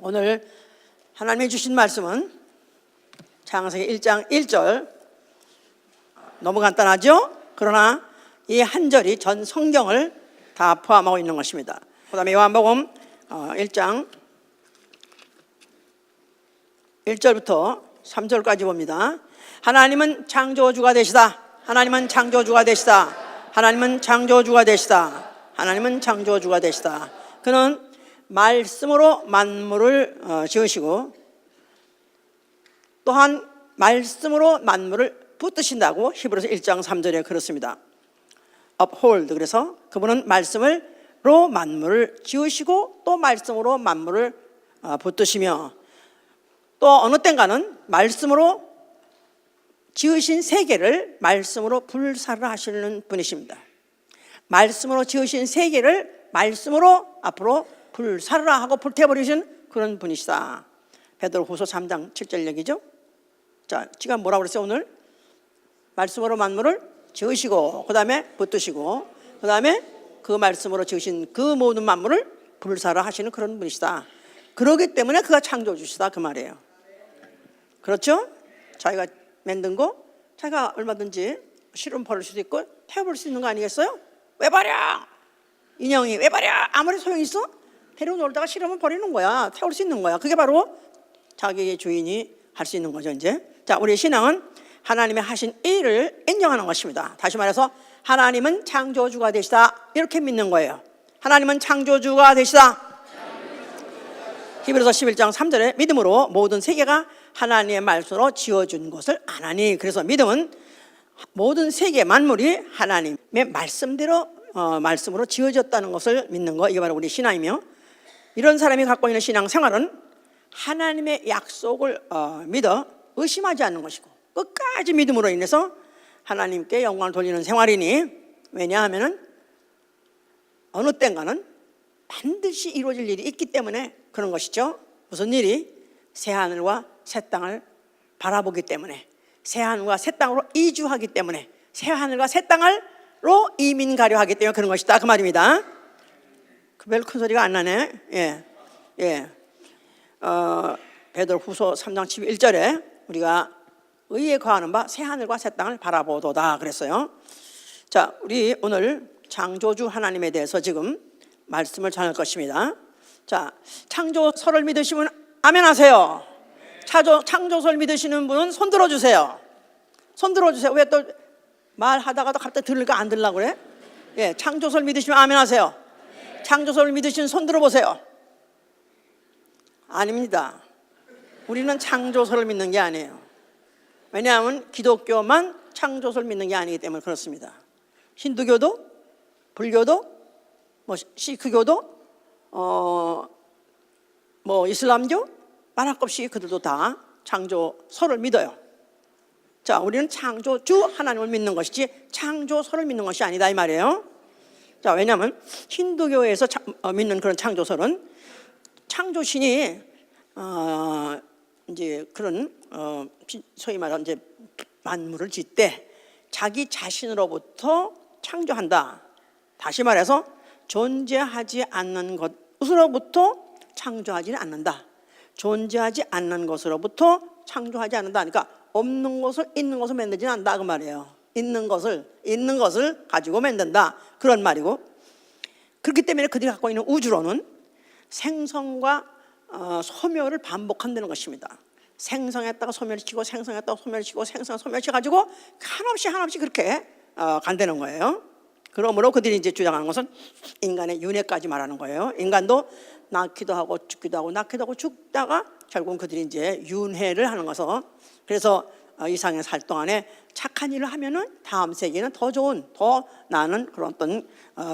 오늘 하나님이 주신 말씀은 창세기 1장 1절. 너무 간단하죠? 그러나 이 한 절이 전 성경을 다 포함하고 있는 것입니다. 그 다음에 요한복음 1장 1절부터 3절까지 봅니다. 하나님은 창조주가 되시다. 하나님은 창조주가 되시다. 하나님은 창조주가 되시다. 하나님은 창조주가 되시다. 그는 말씀으로 만물을 지으시고 또한 말씀으로 만물을 붙드신다고 히브리서 1장 3절에 그렇습니다. uphold, 그래서 그분은 말씀으로 만물을 지으시고 또 말씀으로 만물을 붙드시며 또 어느 땐가는 말씀으로 지으신 세계를 말씀으로 불사를 하시는 분이십니다. 말씀으로 지으신 세계를 말씀으로 앞으로 불사르라 하고 불태워버리신 그런 분이시다. 베드로후서 3장 7절 얘기죠. 자, 지금 뭐라고 그랬어요? 오늘 말씀으로 만물을 지으시고 그 다음에 붙드시고 그 다음에 그 말씀으로 지으신 그 모든 만물을 불사르 하시는 그런 분이시다. 그러기 때문에 그가 창조주시다 그 말이에요. 그렇죠? 자기가 만든 거 자기가 얼마든지 실은 버릴 수도 있고 태워버릴 수 있는 거 아니겠어요? 왜 버려? 인형이 왜 버려? 아무리 소용이 있어? 데리고 놀다가 싫으면 버리는 거야. 태울 수 있는 거야. 그게 바로 자기의 주인이 할 수 있는 거죠. 이제 자, 우리의 신앙은 하나님의 하신 일을 인정하는 것입니다. 다시 말해서 하나님은 창조주가 되시다 이렇게 믿는 거예요. 하나님은 창조주가 되시다. 히브리서 11장 3절에 믿음으로 모든 세계가 하나님의 말씀으로 지어준 것을 아나니. 그래서 믿음은 모든 세계 만물이 하나님의 말씀대로 말씀으로 지어졌다는 것을 믿는 거, 이게 바로 우리 신앙이며, 이런 사람이 갖고 있는 신앙 생활은 하나님의 약속을 믿어 의심하지 않는 것이고 끝까지 믿음으로 인해서 하나님께 영광을 돌리는 생활이니, 왜냐하면 어느 땐가는 반드시 이루어질 일이 있기 때문에 그런 것이죠. 무슨 일이? 새하늘과 새 땅을 바라보기 때문에, 새하늘과 새 땅으로 이주하기 때문에, 새하늘과 새 땅으로 이민 가려 하기 때문에 그런 것이다 그 말입니다. 별로 큰 소리가 안 나네. 베드로후서 3장 11절에 우리가 의에 거하는 바 새하늘과 새 땅을 바라보도다 그랬어요. 자, 우리 오늘 창조주 하나님에 대해서 지금 말씀을 전할 것입니다. 자, 창조설을 믿으시면 아멘 하세요. 창조설 믿으시는 분은 손 들어주세요. 손 들어주세요. 왜 또 말하다가도 갑자기 들을까 안 들으려고 그래? 창조설 믿으시면 아멘 하세요. 창조설 믿으시는 손 들어보세요. 아닙니다. 우리는 창조설을 믿는 게 아니에요. 왜냐하면 기독교만 창조설 믿는 게 아니기 때문에 그렇습니다. 힌두교도, 불교도, 시크교도, 이슬람교, 말 할 것 없이 그들도 다 창조설을 믿어요. 자, 우리는 창조주 하나님을 믿는 것이지 창조설을 믿는 것이 아니다 이 말이에요. 자, 왜냐하면 힌두교에서 믿는 그런 창조설은 창조신이 이제 그런 소위 말하는 이제 만물을 짓되 자기 자신으로부터 창조한다. 다시 말해서 존재하지 않는 것으로부터 창조하지는 않는다. 존재하지 않는 것으로부터 창조하지 않는다. 그러니까 없는 것을 있는 것을 만들지는 않는다 그 말이에요. 있는 것을 가지고 만든다 그런 말이고, 그렇기 때문에 그들이 갖고 있는 우주론은 생성과 소멸을 반복한다는 것입니다. 생성했다가 소멸시키고 생성했다가 소멸시키고 소멸시켜가지고 한없이 그렇게 간다는 거예요. 그러므로 그들이 이제 주장하는 것은 인간의 윤회까지 말하는 거예요. 인간도 낳기도 하고 죽기도 하고 낳기도 하고 죽다가 결국은 그들이 이제 윤회를 하는 것은, 그래서 이 세상에 살 동안에 착한 일을 하면은 다음 세계는 더 좋은, 더 나은 그런 어떤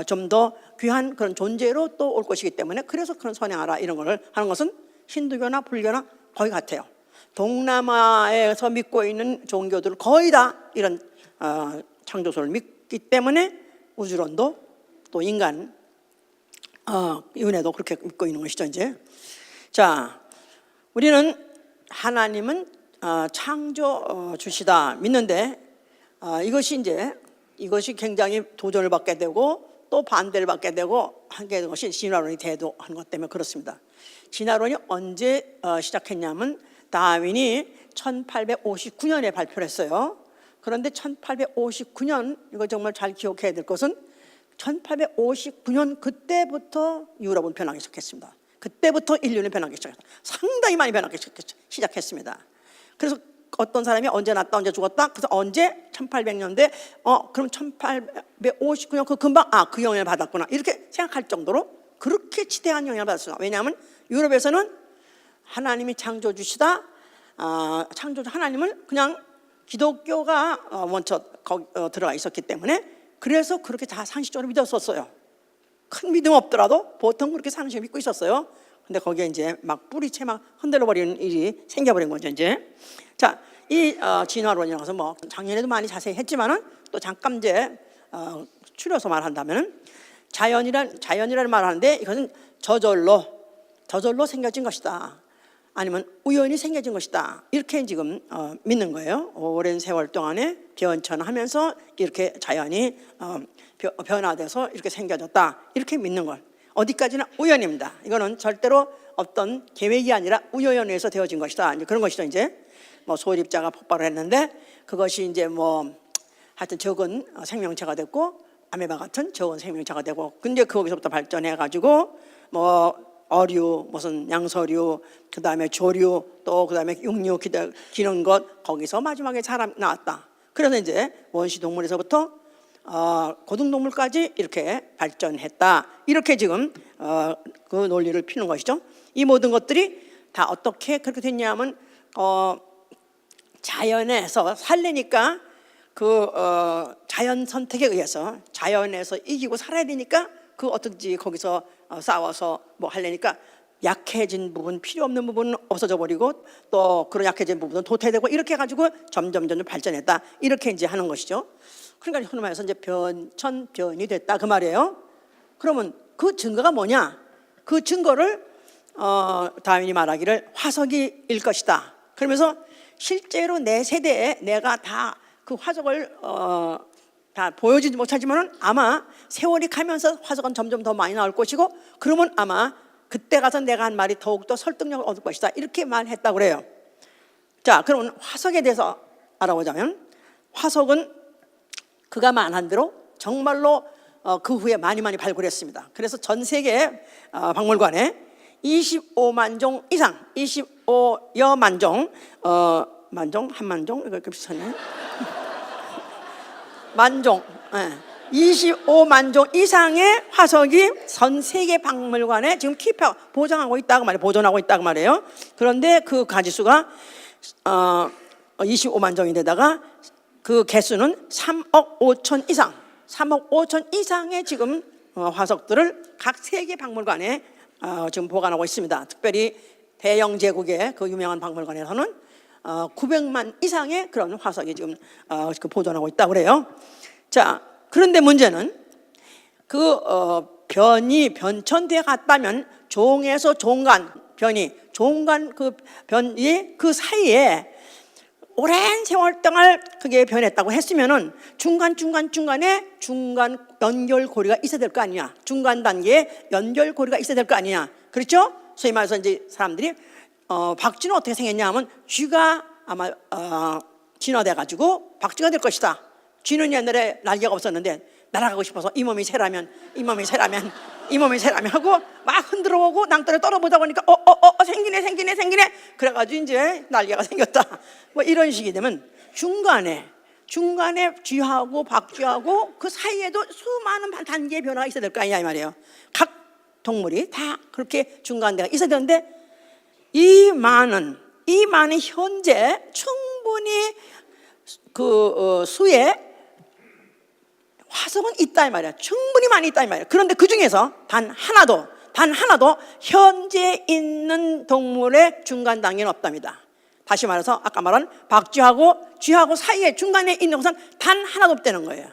좀 더 귀한 그런 존재로 또 올 것이기 때문에, 그래서 그런 선행하라 이런 걸 하는 것은 힌두교나 불교나 거의 같아요. 동남아에서 믿고 있는 종교들 거의 다 이런 창조설을 믿기 때문에 우주론도 또 인간 윤회도 그렇게 믿고 있는 것이죠. 이제 자, 우리는 하나님은 창조주시다 믿는데 이것이 굉장히 도전을 받게 되고 또 반대를 받게 되고 하게 된 것이 진화론이 대도한 것 때문에 그렇습니다. 진화론이 언제 시작했냐면 다윈이 1859년에 발표를 했어요. 그런데 1859년, 이거 정말 잘 기억해야 될 것은 1859년 그때부터 유럽은 변하기 시작했습니다. 그때부터 인류는 변하기 시작했다. 상당히 많이 변하기 시작했습니다. 그래서 어떤 사람이 언제 났다 언제 죽었다, 그래서 언제 1800년대 그럼 1859년 그 금방 그 영향을 받았구나 이렇게 생각할 정도로 그렇게 지대한 영향을 받았습니다. 왜냐하면 유럽에서는 하나님이 창조주시다, 창조주 하나님을 그냥 기독교가 먼저 들어가 있었기 때문에 그래서 그렇게 다 상식적으로 믿었었어요. 큰 믿음 없더라도 보통 그렇게 상식을 믿고 있었어요. 근데 거기에 이제 막 뿌리채 막 흔들어 버리는 일이 생겨버린 거죠 이제. 자, 이 진화론이라고 해서 뭐 작년에도 많이 자세히 했지만은 또 잠깐 이제 추려서 말한다면은 자연이라는 말을 하는데 이것은 저절로 생겨진 것이다, 아니면 우연히 생겨진 것이다, 이렇게 지금 믿는 거예요. 오랜 세월 동안에 변천하면서 이렇게 자연이 변화돼서 이렇게 생겨졌다, 이렇게 믿는 걸. 어디까지나 우연입니다. 이거는 절대로 어떤 계획이 아니라 우연에 의해서 되어진 것이다, 이제 그런 것이죠. 이제 뭐 소립자가 폭발을 했는데 그것이 이제 뭐 하여튼 적은 생명체가 됐고 아메바 같은 적은 생명체가 되고, 근데 거기서부터 발전해 가지고 뭐 어류, 무슨 양서류, 그 다음에 조류, 또 그 다음에 육류 기는 것, 거기서 마지막에 사람 나왔다. 그래서 이제 원시 동물에서부터 고등동물까지 이렇게 발전했다, 이렇게 지금 그 논리를 피는 것이죠. 이 모든 것들이 다 어떻게 그렇게 됐냐면 자연에서 살려니까 그 자연 선택에 의해서 자연에서 이기고 살아야 되니까 그 어떤지 거기서 싸워서 뭐 하려니까 약해진 부분, 필요 없는 부분은 없어져 버리고 또 그런 약해진 부분은 도태되고 이렇게 해가지고 점점 발전했다, 이렇게 이제 하는 것이죠. 그러니까 흔히 말해서 이제 변이 됐다 그 말이에요. 그러면 그 증거가 뭐냐? 그 증거를 다윈이 말하기를 화석이일 것이다. 그러면서 실제로 내 세대에 내가 다 그 화석을 다 보여주지 못하지만은 아마 세월이 가면서 화석은 점점 더 많이 나올 것이고, 그러면 아마 그때 가서 내가 한 말이 더욱더 설득력을 얻을 것이다, 이렇게 말했다고 그래요. 자, 그러면 화석에 대해서 알아보자면, 화석은 그가 말한 대로 정말로 그 후에 많이 발굴했습니다. 그래서 전 세계 박물관에 25만 종 이상, 25여만 종, 만종, 한만종, 이렇게 비슷하네. 만종, 25만 종 이상의 화석이 전 세계 박물관에 지금 보존하고 있다고 말이에요. 그런데 그 가지수가 25만 종인데다가 그 개수는 3억 5천 이상, 3억 5천 이상의 지금 화석들을 각 세계 박물관에 지금 보관하고 있습니다. 특별히 대영 제국의 그 유명한 박물관에서는 900만 이상의 그런 화석이 지금 보존하고 있다고 그래요. 자, 그런데 문제는 그 변이 변천돼 갔다면 종에서 종간 그 변이 그 사이에 오랜 세월 동안 그게 변했다고 했으면은 중간 연결고리가 있어야 될 거 아니냐. 중간 단계에 연결고리가 있어야 될 거 아니냐. 그렇죠? 소위 말해서 이제 사람들이 박쥐는 어떻게 생겼냐 하면 쥐가 아마 진화돼 가지고 박쥐가 될 것이다. 쥐는 옛날에 날개가 없었는데 날아가고 싶어서 이 몸이 새라면 하고 막 흔들어 보고 낭떠러지 떨어보다 보니까 생기네 그래가지고 이제 날개가 생겼다. 뭐 이런 식이 되면 중간에 쥐하고 박쥐하고 그 사이에도 수많은 단계의 변화가 있어야 될 거 아니냐 이 말이에요. 각 동물이 다 그렇게 중간대가 있어야 되는데 이 많은 현재 충분히 그 수의 화석은 있다 이 말이야. 충분히 많이 있다 이 말이야. 그런데 그 중에서 단 하나도 현재 있는 동물의 중간 단계는 없답니다. 다시 말해서 아까 말한 박쥐하고 쥐하고 사이에 중간에 있는 것은 단 하나도 없다는 거예요.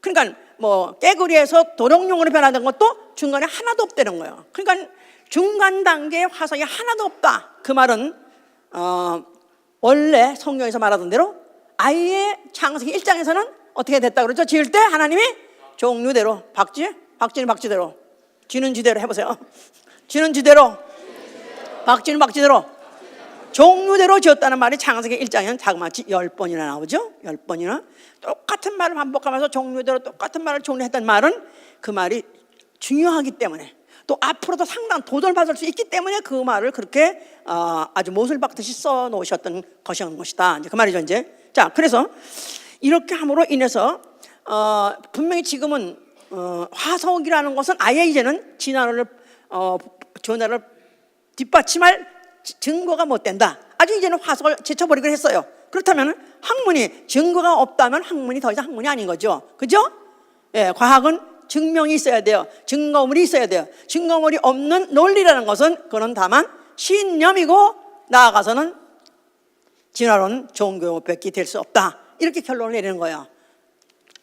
그러니까 뭐 깨구리에서 도롱뇽으로 변화된 것도 중간에 하나도 없다는 거예요. 그러니까 중간 단계의 화석이 하나도 없다. 그 말은 원래 성경에서 말하던 대로 아예 창세기 1장에서는 어떻게 됐다 그러죠? 지을 때 하나님이 종류대로. 박쥐는 박쥐대로, 쥐는 쥐대로 해보세요. 쥐는 쥐대로, 박쥐는 박쥐대로, 종류대로 지었다는 말이 창세기 1장에는 자그마치 10번이나 나오죠. 10번이나 똑같은 말을 반복하면서 종류대로 똑같은 말을 정리했던 말은 그 말이 중요하기 때문에, 또 앞으로도 상당한 도전을 받을 수 있기 때문에 그 말을 그렇게 아주 못을 박듯이 써 놓으셨던 것이다. 이제 그 말이죠. 이제 자, 그래서 이렇게 함으로 인해서 분명히 지금은 화석이라는 것은 아예 이제는 진화를 전화를 뒷받침할 증거가 못 된다. 아주 이제는 화석을 제쳐버리기로 했어요. 그렇다면 학문이 증거가 없다면 학문이 더 이상 학문이 아닌 거죠. 그죠? 예, 과학은 증명이 있어야 돼요. 증거물이 있어야 돼요. 증거물이 없는 논리라는 것은 그건 다만 신념이고 나아가서는 진화론 종교밖에 될 수 없다. 이렇게 결론을 내리는 거예요.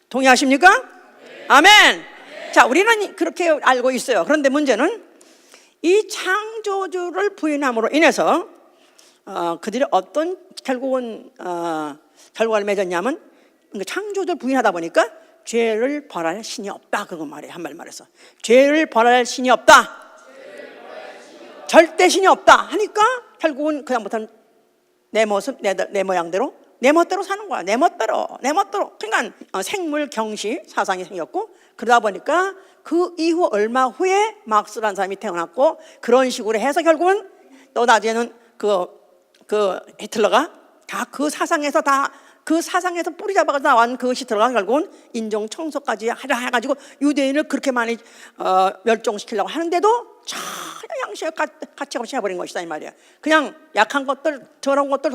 동의하십니까? 네. 아멘. 네. 자, 우리는 그렇게 알고 있어요. 그런데 문제는 이 창조주를 부인함으로 인해서 그들이 어떤 결국은 결과를 맺었냐면, 창조주를 부인하다 보니까 죄를 벌할 신이 없다. 그거 말이에요. 한말 말해서 죄를 벌할 신이 없다. 절대 신이 없다 하니까 결국은 그다음부터는 내 모습, 내 모양대로, 내 멋대로 사는 거야. 내 멋대로. 그러니까 생물 경시 사상이 생겼고, 그러다 보니까 그 이후 얼마 후에 막스라는 사람이 태어났고, 그런 식으로 해서 결국은 또 나중에는 그 히틀러가 그 사상에서 뿌리 잡아서 나온 그 히틀러가 결국은 인종 청소까지 하려 해가지고 유대인을 그렇게 많이 멸종시키려고 하는데도 전혀 양심의 가치가 없이 해버린 것이다 이 말이야. 그냥 약한 것들, 저런 것들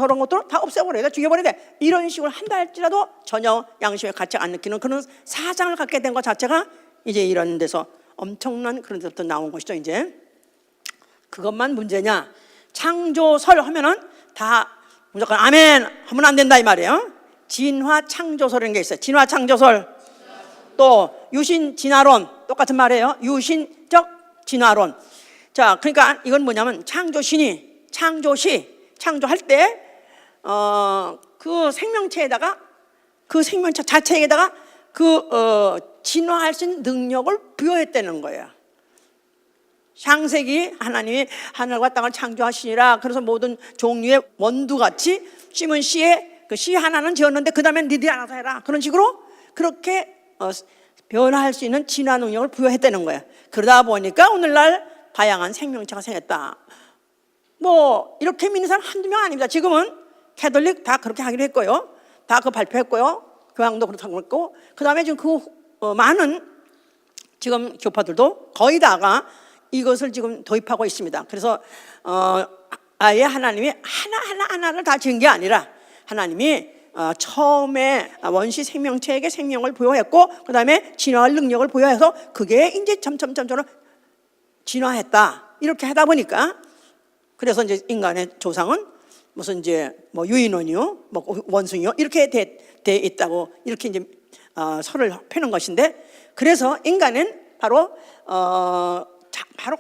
다 없애버려야 돼, 죽여버려야 돼. 이런 식으로 한다 할지라도 전혀 양심의 가치가 안 느끼는 그런 사상을 갖게 된 것 자체가 이제 이런 데서 엄청난 그런 데서부터 나온 것이죠. 이제 그것만 문제냐? 창조설 하면은 다 무조건 아멘 하면 안 된다 이 말이에요. 진화 창조설이라는 게 있어요. 진화 창조설, 또 유신 진화론, 똑같은 말이에요. 유신적 진화론. 자, 그러니까 이건 뭐냐면 창조신이 창조할 때 그 생명체에다가, 그 생명체 자체에다가 진화할 수 있는 능력을 부여했다는 거예요. 창세기 하나님이 하늘과 땅을 창조하시니라. 그래서 모든 종류의 원두같이 심은 씨에 그 씨 하나는 지었는데 그 다음에 니들이 알아서 해라. 그런 식으로 그렇게 변화할 수 있는 진화 능력을 부여했다는 거예요. 그러다 보니까 오늘날 다양한 생명체가 생겼다. 뭐 이렇게 믿는 사람 한두 명 아닙니다. 지금은 캐톨릭 다 그렇게 하기로 했고요. 다 그 발표했고요. 교황도 그렇다고 했고, 그 다음에 지금 많은 지금 교파들도 거의 다가 이것을 지금 도입하고 있습니다. 그래서 아예 하나님이 하나를 다 지은 게 아니라 하나님이 처음에 원시 생명체에게 생명을 부여했고, 그 다음에 진화할 능력을 부여해서 그게 이제 점점 진화했다. 이렇게 하다 보니까, 그래서 이제 인간의 조상은 무슨 이제 뭐 유인원이요, 뭐 원숭이요, 이렇게 돼 있다고 이렇게 이제 설을 펴는 것인데, 그래서 인간은 바로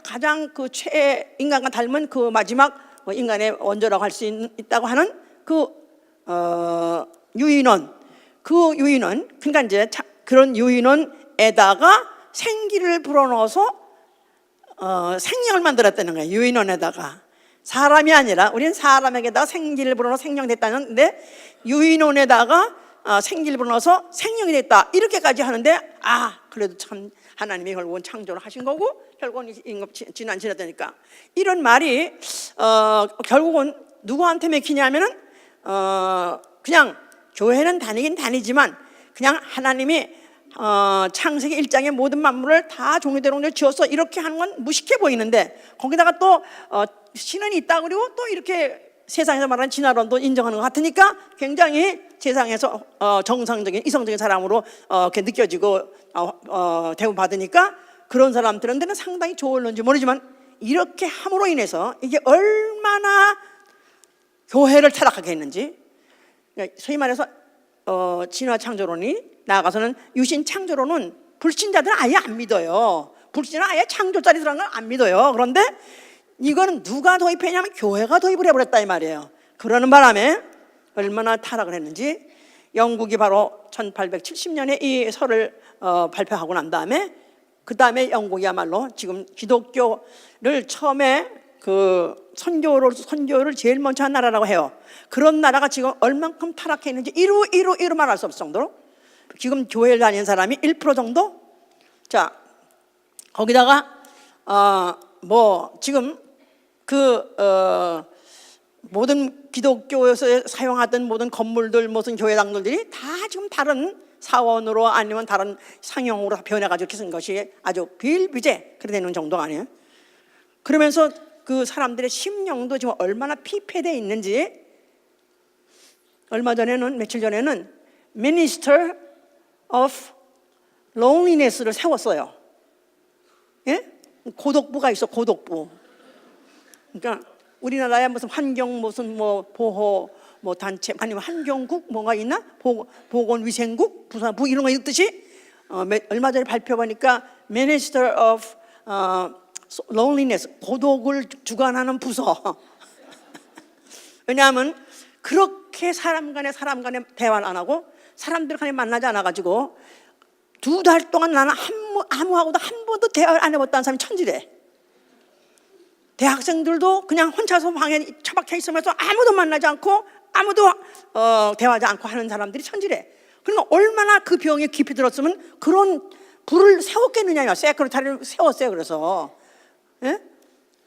가장 그 인간과 닮은 그 마지막 인간의 원조라고 할 수 있다고 하는 유인원, 그러니까 이제 그런 유인원에다가 생기를 불어넣어서 생명을 만들었다는 거예요. 유인원에다가. 사람이 아니라, 우리는 사람에게다가 생기를 불어넣어 생명됐다는데, 유인원에다가 생기를 불어넣어서 생명이 됐다, 이렇게까지 하는데, 그래도 참 하나님이 결국은 창조를 하신 거고, 결국은 지났다니까. 이런 말이 결국은 누구한테 맥히냐면은 그냥 교회는 다니긴 다니지만, 그냥 하나님이 창세기 1장의 모든 만물을 다 종류대로 지었어, 이렇게 하는 건 무식해 보이는데, 거기다가 또 신은 있다, 그리고 또 이렇게 세상에서 말하는 진화론도 인정하는 것 같으니까 굉장히 세상에서 정상적인 이성적인 사람으로 이렇게 느껴지고 대우받으니까, 그런 사람들한테는 상당히 좋을는지 모르지만, 이렇게 함으로 인해서 이게 얼마나 교회를 타락하게 했는지, 소위 말해서 진화 창조론이 나아가서는 유신 창조론은 불신자들은 아예 안 믿어요. 불신자는 아예 창조자리 들어간 걸 안 믿어요. 그런데 이거는 누가 도입했냐면 교회가 도입을 해버렸다 이 말이에요. 그러는 바람에 얼마나 타락을 했는지 영국이 바로 1870년에 이 설을 발표하고 난 다음에 그 다음에 영국이야말로 지금 기독교를 처음에 그 선교를 제일 먼저 한 나라라고 해요. 그런 나라가 지금 얼만큼 타락해 있는지 이루 말할 수 없을 정도로 지금 교회를 다니는 사람이 1% 정도? 자, 거기다가 지금 모든 기독교에서 사용하던 모든 건물들, 무슨 교회당들이 다 지금 다른 사원으로 아니면 다른 상형으로 변해가지고 이렇게 쓴 것이 아주 비일비재 그렇게 되는 정도가 아니에요. 그러면서 그 사람들의 심령도 지금 얼마나 피폐되어 있는지, 며칠 전에는 Minister of Loneliness를 세웠어요. 예? 고독부가 있어, 고독부. 그러니까 우리나라에 무슨 환경 보호 단체 아니면 환경국 뭔가 있나? 보건위생국 부산부 이런 거 있듯이 얼마 전에 발표하니까 Minister of Loneliness, 고독을 주관하는 부서. 왜냐하면 그렇게 사람 간에 대화를 안 하고 사람들 간에 만나지 않아가지고 2달 동안 나는 아무하고도 한 번도 대화를 안 해봤다는 사람이 천지래. 대학생들도 그냥 혼자서 방에 처박혀 있으면서 아무도 만나지 않고 아무도 대화하지 않고 하는 사람들이 천지래. 그러니까 얼마나 그 병에 깊이 들었으면 그런 불을 세웠겠느냐. 세크레타리를 세웠어요. 그래서 예?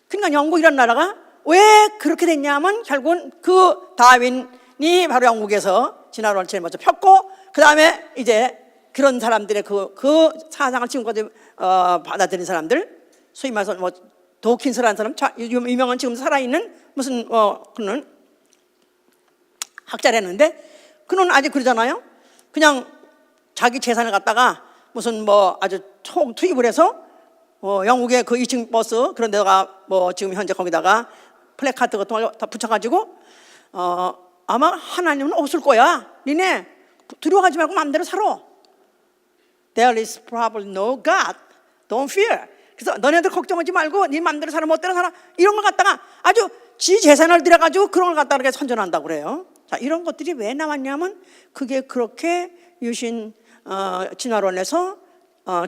그러니까 영국이라는 나라가 왜 그렇게 됐냐면 결국은 그 다윈이 바로 영국에서 진화론을 제일 먼저 폈고 그 다음에 이제 그런 사람들의 그 사상을 지금까지 받아들인 사람들, 소위 말해서 도킨스라는 사람, 유명한 지금 살아있는 무슨 그는 학자라는데 그는 아직 그러잖아요. 그냥 자기 재산을 갖다가 무슨 아주 총 투입을 해서 영국의 그 2층 버스 그런 데다가 지금 현재 거기다가 플래카드 같은 걸 다 붙여가지고 아마 하나님은 없을 거야. 니네 두려워하지 말고 마음대로 살아. There is probably no God. Don't fear. 그래서 너네들 걱정하지 말고 네 마음대로 살아, 멋대로 살아. 이런 걸 갖다가 아주 지 재산을 들여가지고 그런 걸 갖다가 이렇게 선전한다고 그래요. 자, 이런 것들이 왜 나왔냐면 그게 그렇게 유신 진화론에서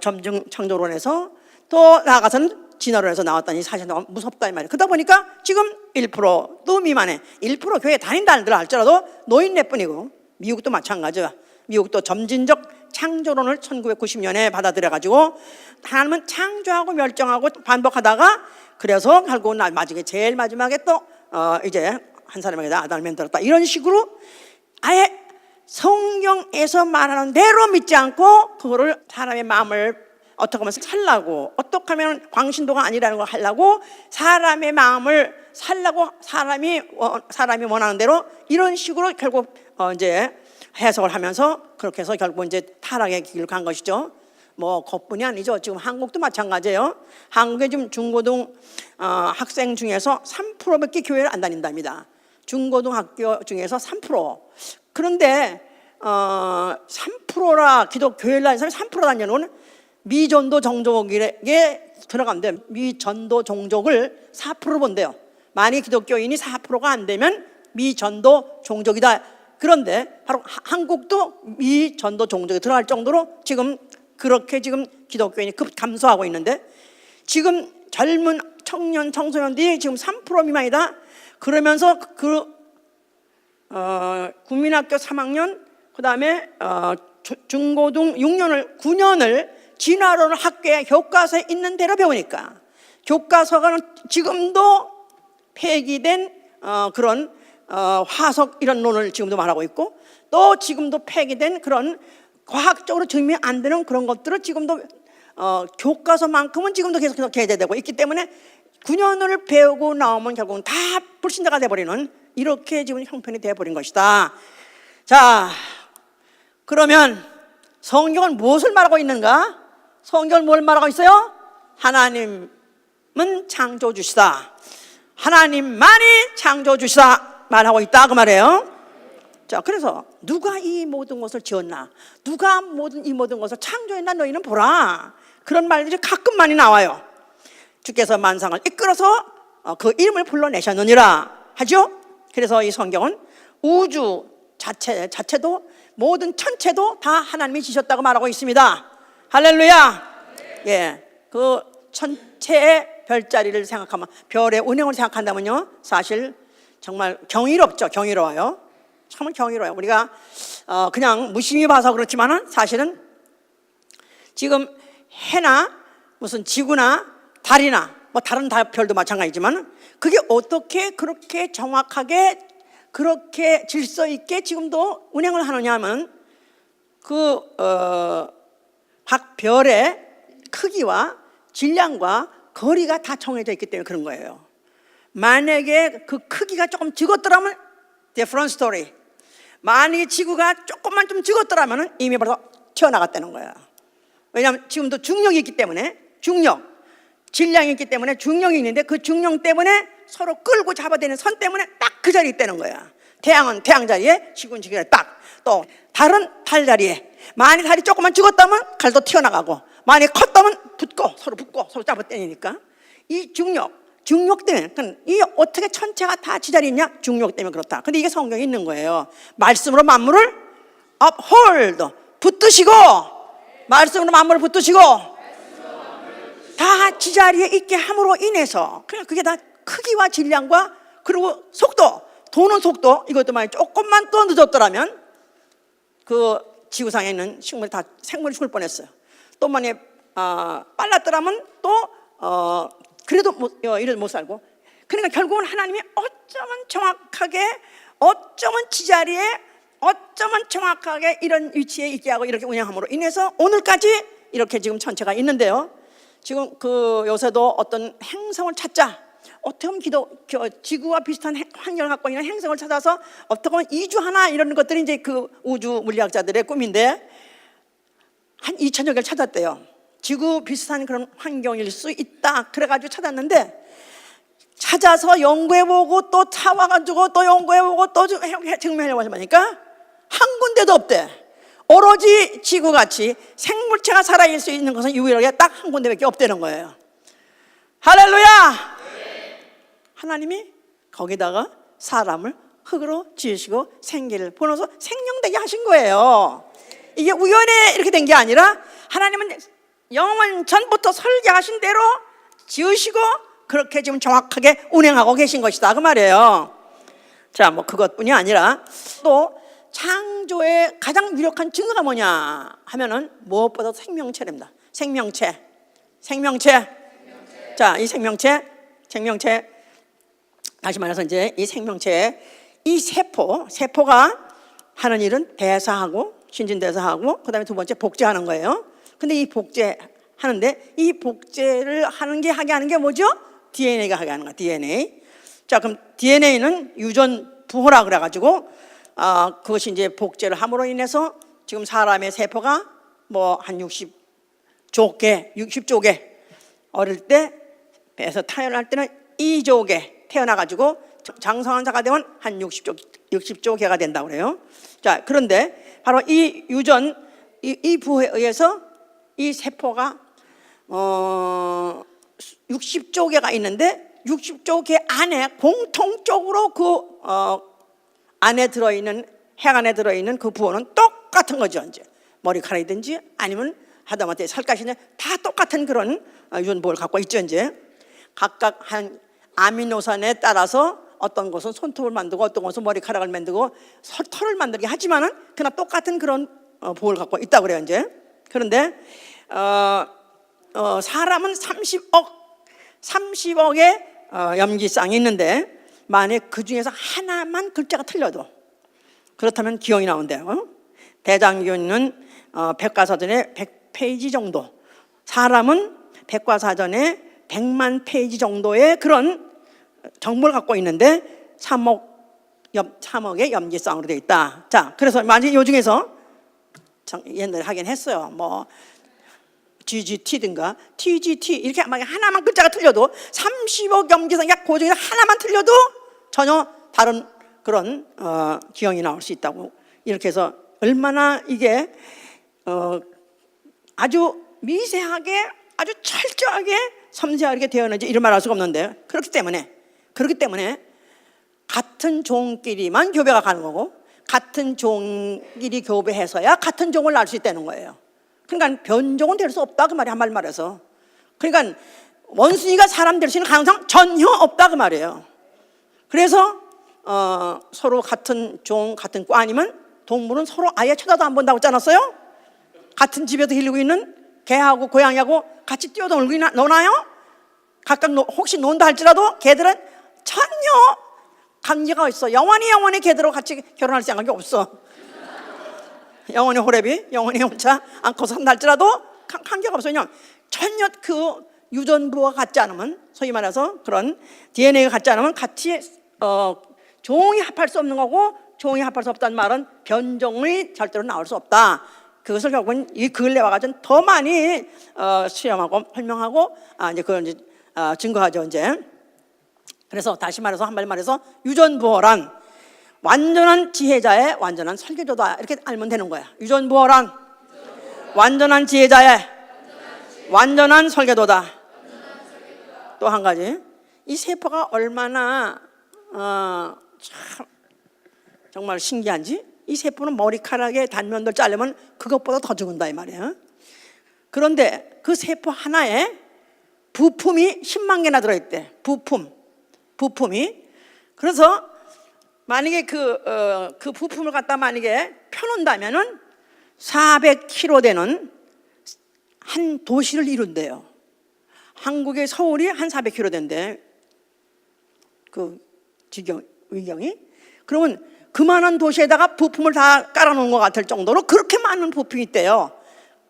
점증 창조론에서 또 나아가서는 진화론에서 나왔다니 사실 너무 무섭다 이 말이에요. 그러다 보니까 지금 1%도 미만해. 1% 교회 다닌다는 할지라도 노인네뿐이고, 미국도 마찬가지야. 미국도 점진적 창조론을 1990년에 받아들여가지고 하나님은 창조하고 멸종하고 반복하다가 그래서 결국은 제일 마지막에 또 이제 한 사람에게 아담을 만들었다, 이런 식으로 아예 성경에서 말하는 대로 믿지 않고 그거를 사람의 마음을 어떻게 하면 살라고, 어떻게 하면 광신도가 아니라는 걸 하려고 사람의 마음을 살라고 사람이 원하는 대로 이런 식으로 결국 이제 해석을 하면서 그렇게 해서 결국 이제 타락의 길을 간 것이죠. 그뿐이 아니죠. 지금 한국도 마찬가지예요. 한국의 지금 중고등 학생 중에서 3%밖에 교회를 안 다닌답니다. 중고등학교 중에서 3%. 그런데 3%라 기독교회를 다니는 사람이 3% 다니는 미전도 종족에 들어간대. 미전도 종족을 4% 본대요. 만약 기독교인이 4%가 안 되면 미전도 종족이다. 그런데 바로 한국도 미전도 종족에 들어갈 정도로 지금 그렇게 지금 기독교인이 급 감소하고 있는데, 지금 젊은 청년 청소년들이 지금 3% 미만이다. 그러면서 국민학교 3학년 그다음에 중고등 9년을 진화론을 학교에 교과서에 있는 대로 배우니까, 교과서가 지금도 폐기된 그런 화석 이런 논을 지금도 말하고 있고, 또 지금도 폐기된 그런 과학적으로 증명 안 되는 그런 것들을 지금도 교과서만큼은 지금도 계속해서 게재되고 있기 때문에 9년을 배우고 나오면 결국은 다 불신자가 돼버리는, 이렇게 지금 형편이 돼버린 것이다. 자, 그러면 성경은 무엇을 말하고 있는가? 성경은 뭘 말하고 있어요? 하나님은 창조주시다. 하나님만이 창조주시다 말하고 있다 그 말이에요. 자, 그래서 누가 이 모든 것을 지었나, 누가 이 모든 것을 창조했나 너희는 보라, 그런 말들이 가끔 많이 나와요. 주께서 만상을 이끌어서 그 이름을 불러내셨느니라 하죠. 그래서 이 성경은 우주 자체도 모든 천체도 다 하나님이 지셨다고 말하고 있습니다. 할렐루야. 예, 그 천체의 별자리를 생각하면, 별의 운행을 생각한다면요, 사실 정말 경이롭죠. 경이로워요. 정말 경이로워요. 우리가 그냥 무심히 봐서 그렇지만은 사실은 지금 해나 무슨 지구나 달이나 뭐 다른 별도 마찬가지지만 그게 어떻게 그렇게 정확하게 그렇게 질서 있게 지금도 운행을 하느냐 하면 각 별의 크기와 질량과 거리가 다 정해져 있기 때문에 그런 거예요. 만약에 그 크기가 조금 적었더라면 different story. 만약에 지구가 조금만 좀 적었더라면 이미 벌써 튀어나갔다는 거야. 왜냐하면 지금도 중력이 있기 때문에, 중력, 질량이 있기 때문에 중력이 있는데 그 중력 때문에 서로 끌고 잡아대는 선 때문에 딱 그 자리에 있다는 거야. 태양은 태양 자리에, 지구는 지구 자리에 딱. 또 달은 달 자리에. 만약 달이 조금만 죽었다면 갈도 튀어나가고, 만약 컸다면 서로 붙고 서로 잡아대니까 이 중력 때문에, 이 어떻게 천체가 다 지자리에 있냐? 중력 때문에 그렇다. 근데 이게 성경에 있는 거예요. 말씀으로 만물을 uphold, 붙드시고, 말씀으로 만물을 붙드시고 다 지자리에 있게 함으로 인해서, 그냥 그게 다 크기와 질량과 그리고 속도, 도는 속도, 이것도 만약 조금만 더 늦었더라면 그 지구상에 있는 식물이 다 생물이 죽을 뻔했어요. 또 만약 빨랐더라면 또 그래도 이래도 못 살고. 그러니까 결국은 하나님이 어쩌면 정확하게, 어쩌면 지자리에, 어쩌면 정확하게 이런 위치에 있게 하고 이렇게 운영함으로 인해서 오늘까지 이렇게 지금 천체가 있는데요. 지금 요새도 어떤 행성을 찾자, 어떻게 보면 지구와 비슷한 환경을 갖고 있는 행성을 찾아서 어떻게 보면 이주하나 이런 것들이 이제 그 우주 물리학자들의 꿈인데, 한 2천여 개를 찾았대요. 지구 비슷한 그런 환경일 수 있다. 그래가지고 찾았는데, 찾아서 연구해보고 또 사와가지고 또 연구해보고 또 증명해보고 하니까 한 군데도 없대. 오로지 지구같이 생물체가 살아있을 수 있는 것은 유일하게 딱 한 군데밖에 없다는 거예요. 할렐루야! 하나님이 거기다가 사람을 흙으로 지으시고 생기를 보내서 생명되게 하신 거예요. 이게 우연에 이렇게 된 게 아니라 하나님은 영원 전부터 설계하신 대로 지으시고 그렇게 지금 정확하게 운행하고 계신 것이다 그 말이에요. 자, 뭐 그것뿐이 아니라 또 창조의 가장 유력한 증거가 뭐냐 하면은 무엇보다 생명체랍니다. 생명체. 자, 이 생명체 다시 말해서 이제 이 생명체, 이 세포가 하는 일은 대사하고 신진대사하고 그다음에 두 번째 복제하는 거예요. 근데 이 복제하는데 이 복제를 하게 하는 게 뭐죠? DNA가 하게 하는 거야. DNA. 자, 그럼 DNA는 유전 부호라 그래가지고 그것이 이제 복제를 함으로 인해서 지금 사람의 세포가 뭐 한 60조 개 어릴 때 배에서 태어날 때는 2조 개 태어나가지고 장성한 자가 되면 한 60조 개가 된다고 그래요. 자, 그런데 바로 이 유전, 이 부호에 의해서 이 세포가 60조 개가 있는데 60조 개 안에 공통적으로 안에 들어있는 핵 안에 들어있는 그 부호는 똑같은 거죠. 이제 머리카락이든지 아니면 하다못해 살갗이든지 다 똑같은 그런 유전 부호를 갖고 있죠. 이제 각각 한 아미노산에 따라서 어떤 것은 손톱을 만들고 어떤 것은 머리카락을 만들고 털을 만들게 하지만은 그러나 똑같은 그런 부호를 갖고 있다고 그래요. 이제 그런데 사람은 30억의 염기쌍이 있는데 만약 그 중에서 하나만 글자가 틀려도 그렇다면 기형이 나온대요. 대장균은 백과사전에 100페이지 정도, 사람은 백과사전에 100만 페이지 정도의 그런 정보를 갖고 있는데 3억의 염기쌍으로 되어 있다. 자, 그래서 만약 이 중에서 옛날에 하긴 했어요. 뭐 GGT든가 TGT 이렇게 만약 하나만 글자가 틀려도 30억 염기쌍, 그 중에서 하나만 틀려도 전혀 다른 그런 기형이 나올 수 있다고. 이렇게 해서 얼마나 이게 아주 미세하게 아주 철저하게 섬세하게 되었는지 이런 말 할 수가 없는데, 그렇기 때문에 같은 종끼리만 교배가 가는 거고 같은 종끼리 교배해서야 같은 종을 낳을 수 있다는 거예요. 그러니까 변종은 될 수 없다 그 말이 한말 말해서. 그러니까 원숭이가 사람 될 수 있는 가능성 전혀 없다 그 말이에요. 그래서 서로 같은 종, 같은 과 아니면 동물은 서로 아예 쳐다도 안 본다고 했지 않았어요? 같은 집에서 기르고 있는 개하고 고양이하고 같이 뛰어놀고 노나요? 각각 혹시 논다 할지라도 개들은 전혀 관계가 있어. 영원히 개들하고 같이 결혼할 생각이 없어. 영원히 호래비, 영원히 혼자 안고 산다 할지라도 관계가 없어. 그냥 전혀 그 유전부가 같지 않으면, 소위 말해서 그런 DNA가 같지 않으면 같이 종이 합할 수 없는 거고, 종이 합할 수 없다는 말은 변종이 절대로 나올 수 없다. 그것을 결국은 이 근래 와가지고 더 많이 수렴하고 설명하고 이제 그걸 이제 증거하죠 이제. 그래서 다시 말해서 한마디 말해서 유전부호란 완전한 지혜자의 완전한 설계도다 이렇게 알면 되는 거야. 유전부호란 완전한 지혜자의 완전한 설계도다. 또 한 가지, 이 세포가 얼마나 참 정말 신기한지, 이 세포는 머리카락의 단면들 자르면 그것보다 더 죽은다 이 말이에요. 그런데 그 세포 하나에 부품이 10만 개나 들어있대. 부품이. 그래서 만약에 그 부품을 갖다 만약에 펴놓는다면은 400km 되는 한 도시를 이룬대요. 한국의 서울이 한 400km 된대. 그 위경이. 그러면 그만한 도시에다가 부품을 다 깔아놓은 것 같을 정도로 그렇게 많은 부품이 있대요.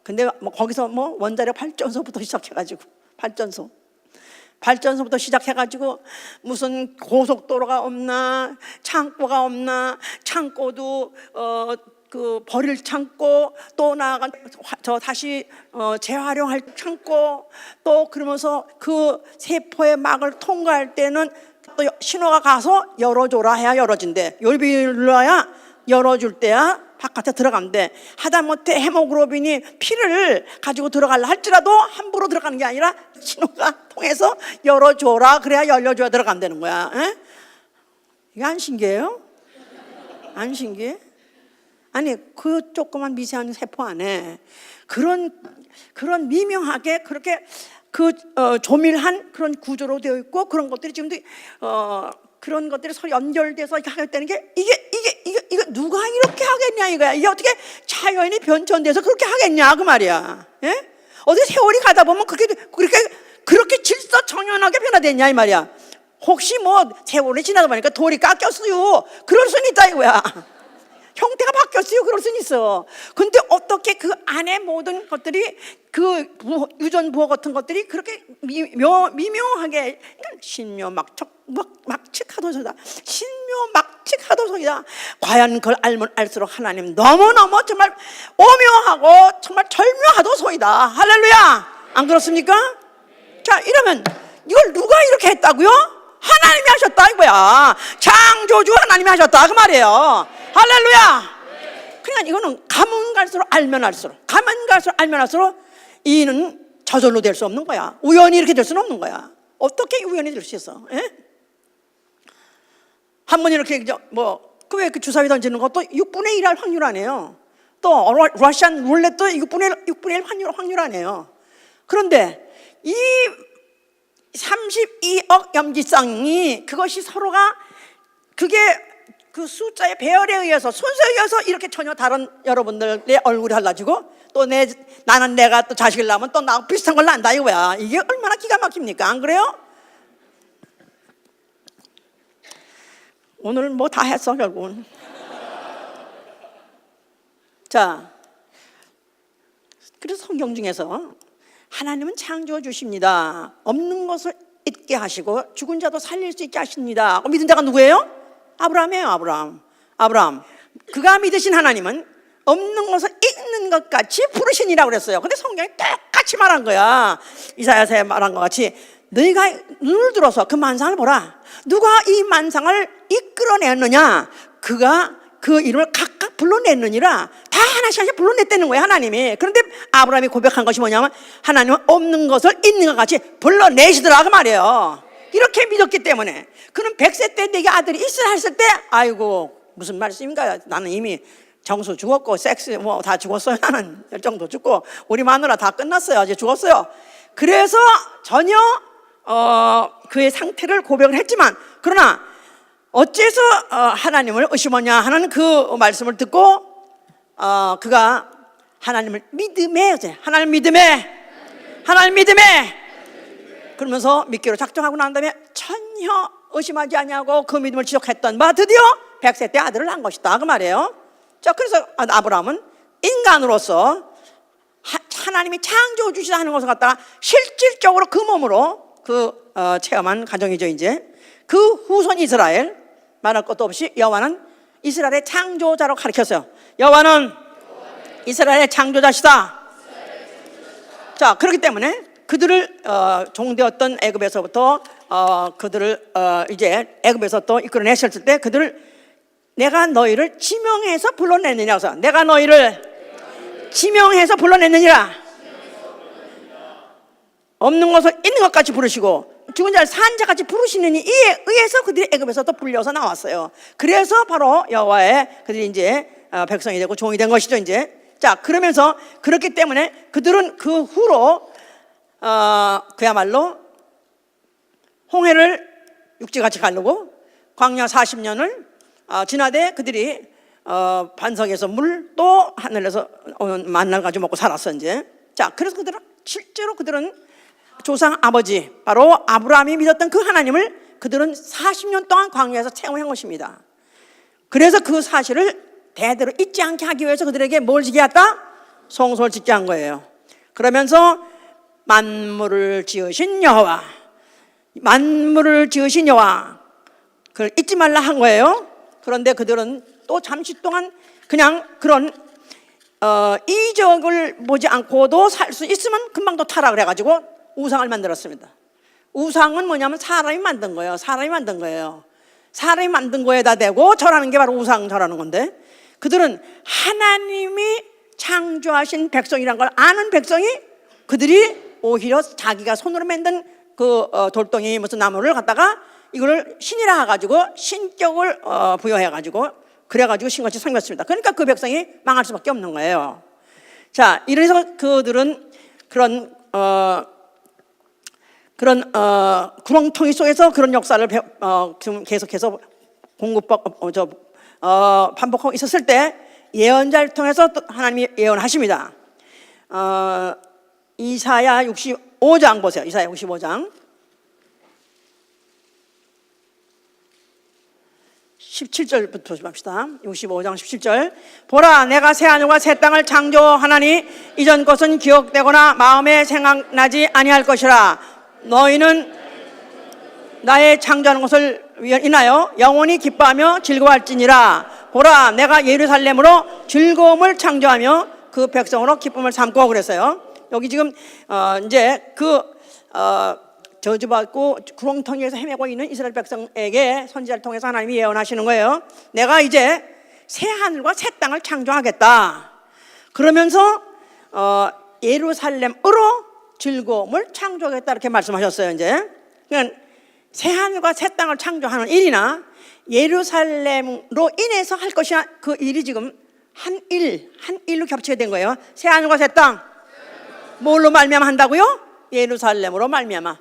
근데 거기서 원자력 발전소부터 시작해가지고 발전소부터 시작해가지고 무슨 고속도로가 없나, 창고가 없나, 창고도 그 버릴 창고, 또 나아가 다시 재활용할 창고, 또 그러면서 그 세포의 막을 통과할 때는 또 신호가 가서 열어줘라 해야 열어진대. 열어야 열어줄 때야 바깥에 들어간대. 하다못해 헤모글로빈이 피를 가지고 들어가려 할지라도 함부로 들어가는 게 아니라 신호가 통해서 열어줘라 그래야 열려줘야 들어간다는 거야. 에? 이게 안 신기해요? 안 신기해? 아니 그 조그만 미세한 세포 안에 그런 미묘하게 그렇게 조밀한 그런 구조로 되어 있고, 그런 것들이 지금도 그런 것들이 서로 연결돼서 하겠다는 게 이게 누가 이렇게 하겠냐 이거야. 이게 어떻게 자연이 변천돼서 그렇게 하겠냐 그 말이야. 예? 어떻게 세월이 가다 보면 그렇게 질서정연하게 변화됐냐 이 말이야. 혹시 세월이 지나다 보니까 돌이 깎였어요. 그럴 수는 있다 이거야. 형태가 바뀌었어요. 그럴 수는 있어. 근데 어떻게 그 안에 모든 것들이 그 유전부호 같은 것들이 그렇게 미묘하게 신묘막측하도소이다. 신묘막측하도소이다. 과연 그걸 알면 알수록 하나님 너무너무 정말 오묘하고 정말 절묘하도소이다. 할렐루야. 안 그렇습니까? 자, 이러면 이걸 누가 이렇게 했다고요? 하나님이 하셨다 이거야. 창조주 하나님이 하셨다 그 말이에요. 할렐루야. 그러니까 이거는 가면 갈수록 알면 알수록 이는 저절로 될 수 없는 거야. 우연히 이렇게 될 수는 없는 거야. 어떻게 우연히 될 수 있어? 한 번 이렇게 왜 그 주사위 던지는 것도 6분의 1할 확률 아니에요. 또 러시안 룰렛도 6분의 1 확률 아니에요. 그런데 이 32억 염기쌍이 그것이 서로가 그게 그 숫자의 배열에 의해서 순서에 의해서 이렇게 전혀 다른 여러분들의 얼굴이 달라지고, 또 나는 내가 또 자식을 낳으면 또 나하고 비슷한 걸 낳는다 이거야. 이게 얼마나 기가 막힙니까? 안 그래요? 오늘 다 했어 결국은. 자, 그래서 성경 중에서 하나님은 창조해 주십니다. 없는 것을 있게 하시고 죽은 자도 살릴 수 있게 하십니다. 믿은 자가 누구예요? 아브라함이에요. 아브라함. 그가 믿으신 하나님은 없는 것을 있는 것 같이 부르시니라고 그랬어요. 근데 성경이 똑같이 말한 거야. 이사야서에 말한 것 같이 너희가 눈을 들어서 그 만상을 보라. 누가 이 만상을 이끌어냈느냐? 그가 그 이름을 각각 불러냈느니라. 다 하나씩 불러냈다는 거예요, 하나님이. 그런데 아브라함이 고백한 것이 뭐냐면 하나님은 없는 것을 있는 것 같이 불러내시더라 그 말이에요. 이렇게 믿었기 때문에. 그는 100세 때 내게 아들이 있으라 했을 때 아이고 무슨 말씀인가? 나는 이미 정수 죽었고 섹스 뭐 다 죽었어요. 나는 열정도 죽고 우리 마누라 다 끝났어요. 이제 죽었어요. 그래서 전혀 그의 상태를 고백을 했지만, 그러나 어째서 하나님을 의심하냐 하는 그 말씀을 듣고 그가 하나님을 믿음에 그러면서 믿기로 작정하고 난 다음에 전혀 의심하지 아니하고 그 믿음을 지속했던 바 드디어 100세 때 아들을 낳은 것이다 그 말이에요. 자, 그래서 아브라함은 인간으로서 하나님이 창조해 주시다 하는 것을 갖다가 실질적으로 그 몸으로 체험한 가정이죠. 이제 그 후손 이스라엘, 말할 것도 없이 여호와는 이스라엘의 창조자로 가르쳤어요. 여호와는 이스라엘의 창조자시다. 자, 그렇기 때문에 그들을 종되었던 애굽에서부터 그들을 이제 애굽에서 또 이끌어내셨을 때 그들을 내가 너희를 지명해서 불러냈느냐. 그래서 내가 너희를 지명해서 불러냈느니라. 없는 것을 있는 것 같이 부르시고 죽은 자를 산 자같이 부르시는 이에 의해서 그들이 애굽에서 또 불려서 나왔어요. 그래서 바로 여호와의 그들이 이제 백성이 되고 종이 된 것이죠. 이제 자, 그러면서 그렇기 때문에 그들은 그 후로 그야말로 홍해를 육지같이 가르고 광야 40년을 지나되 그들이 반석에서 물 또 하늘에서 만나를 가지고 먹고 살았어 이제. 자, 그래서 그들은 실제로 그들은 조상 아버지 바로 아브라함이 믿었던 그 하나님을 그들은 40년 동안 광야에서 체험한 것입니다. 그래서 그 사실을 대대로 잊지 않게 하기 위해서 그들에게 뭘 지게 했다? 성소를 짓게 한 거예요. 그러면서 만물을 지으신 여호와, 그걸 잊지 말라 한 거예요. 그런데 그들은 또 잠시 동안 그냥 그런 이적을 보지 않고도 살 수 있으면 금방 또 타락을 해가지고 우상을 만들었습니다. 우상은 뭐냐면 사람이 만든 거예요. 사람이 만든 거에다 대고 절하는 게 바로 우상 절하는 건데, 그들은 하나님이 창조하신 백성이란 걸 아는 백성이 그들이 오히려 자기가 손으로 만든 그 돌덩이 무슨 나무를 갖다가 이거를 신이라 해가지고 신격을 부여해가지고 그래가지고 신같이 섬겼습니다. 그러니까 그 백성이 망할 수밖에 없는 거예요. 자, 이래서 그들은 그런 구렁텅이 속에서 그런 역사를 지금 계속해서 반복하고 있었을 때 예언자를 통해서 또 하나님이 예언하십니다. 이사야 65장 보세요. 이사야 65장 17절부터 좀 합시다. 65장 17절. 보라, 내가 새 하늘과 새 땅을 창조하나니 이전 것은 기억되거나 마음에 생각나지 아니할 것이라. 너희는 나의 창조하는 것을 인하여 영원히 기뻐하며 즐거워할지니라. 보라, 내가 예루살렘으로 즐거움을 창조하며 그 백성으로 기쁨을 삼고 그랬어요. 여기 지금 이제 저주받고 구렁텅이에서 헤매고 있는 이스라엘 백성에게 선지자를 통해서 하나님이 예언하시는 거예요. 내가 이제 새 하늘과 새 땅을 창조하겠다. 그러면서 예루살렘으로 즐거움을 창조하겠다 이렇게 말씀하셨어요. 이제 그러니까 새 하늘과 새 땅을 창조하는 일이나 예루살렘으로 인해서 할 것이나 그 일이 지금 한 일로 겹치게 된 거예요. 새 하늘과 새 땅 뭘로 말미암아 한다고요? 예루살렘으로 말미암아.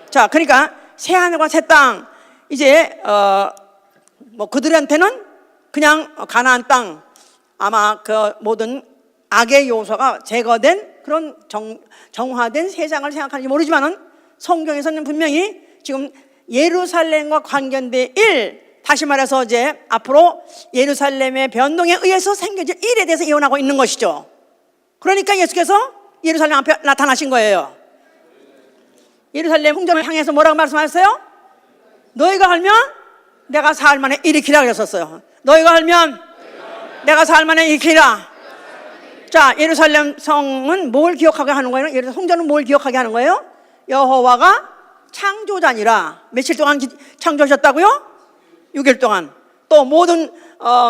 자, 그러니까 새 하늘과 새 땅 이제 뭐 그들한테는 그냥 가나안 땅, 아마 그 모든 악의 요소가 제거된 그런 정화된 세상을 생각하는지 모르지만은 성경에서는 분명히 지금 예루살렘과 관련된 일, 다시 말해서 이제 앞으로 예루살렘의 변동에 의해서 생겨질 일에 대해서 예언하고 있는 것이죠. 그러니까 예수께서 예루살렘 앞에 나타나신 거예요. 예루살렘 궁전을 향해서 뭐라고 말씀하셨어요? 너희가 알면 내가 사흘 만에 일으키라 그랬었어요. 너희가 알면 내가 사흘 만에 일으키라. 자, 예루살렘 성은 뭘 기억하게 하는 거예요? 예루살렘 성전은 뭘 기억하게 하는 거예요? 여호와가 창조자니라. 며칠 동안 창조하셨다고요? 6일 동안. 또 모든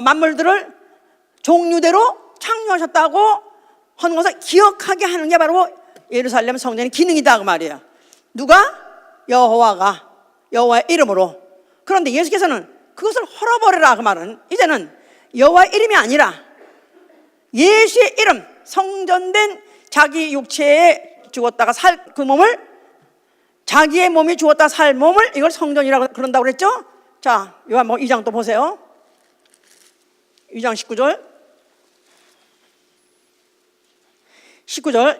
만물들을 종류대로 창조하셨다고 하는 것을 기억하게 하는 게 바로 예루살렘 성전의 기능이다 그 말이에요. 누가? 여호와의 이름으로. 그런데 예수께서는 그것을 헐어버려라 그 말은 이제는 여호와 이름이 아니라 예수의 이름, 성전된 자기 육체에 죽었다가 살 그 몸을, 자기의 몸이 죽었다 살 몸을 이걸 성전이라고 그런다고 그랬죠. 자, 요한복음 2장 또 보세요. 2장 19절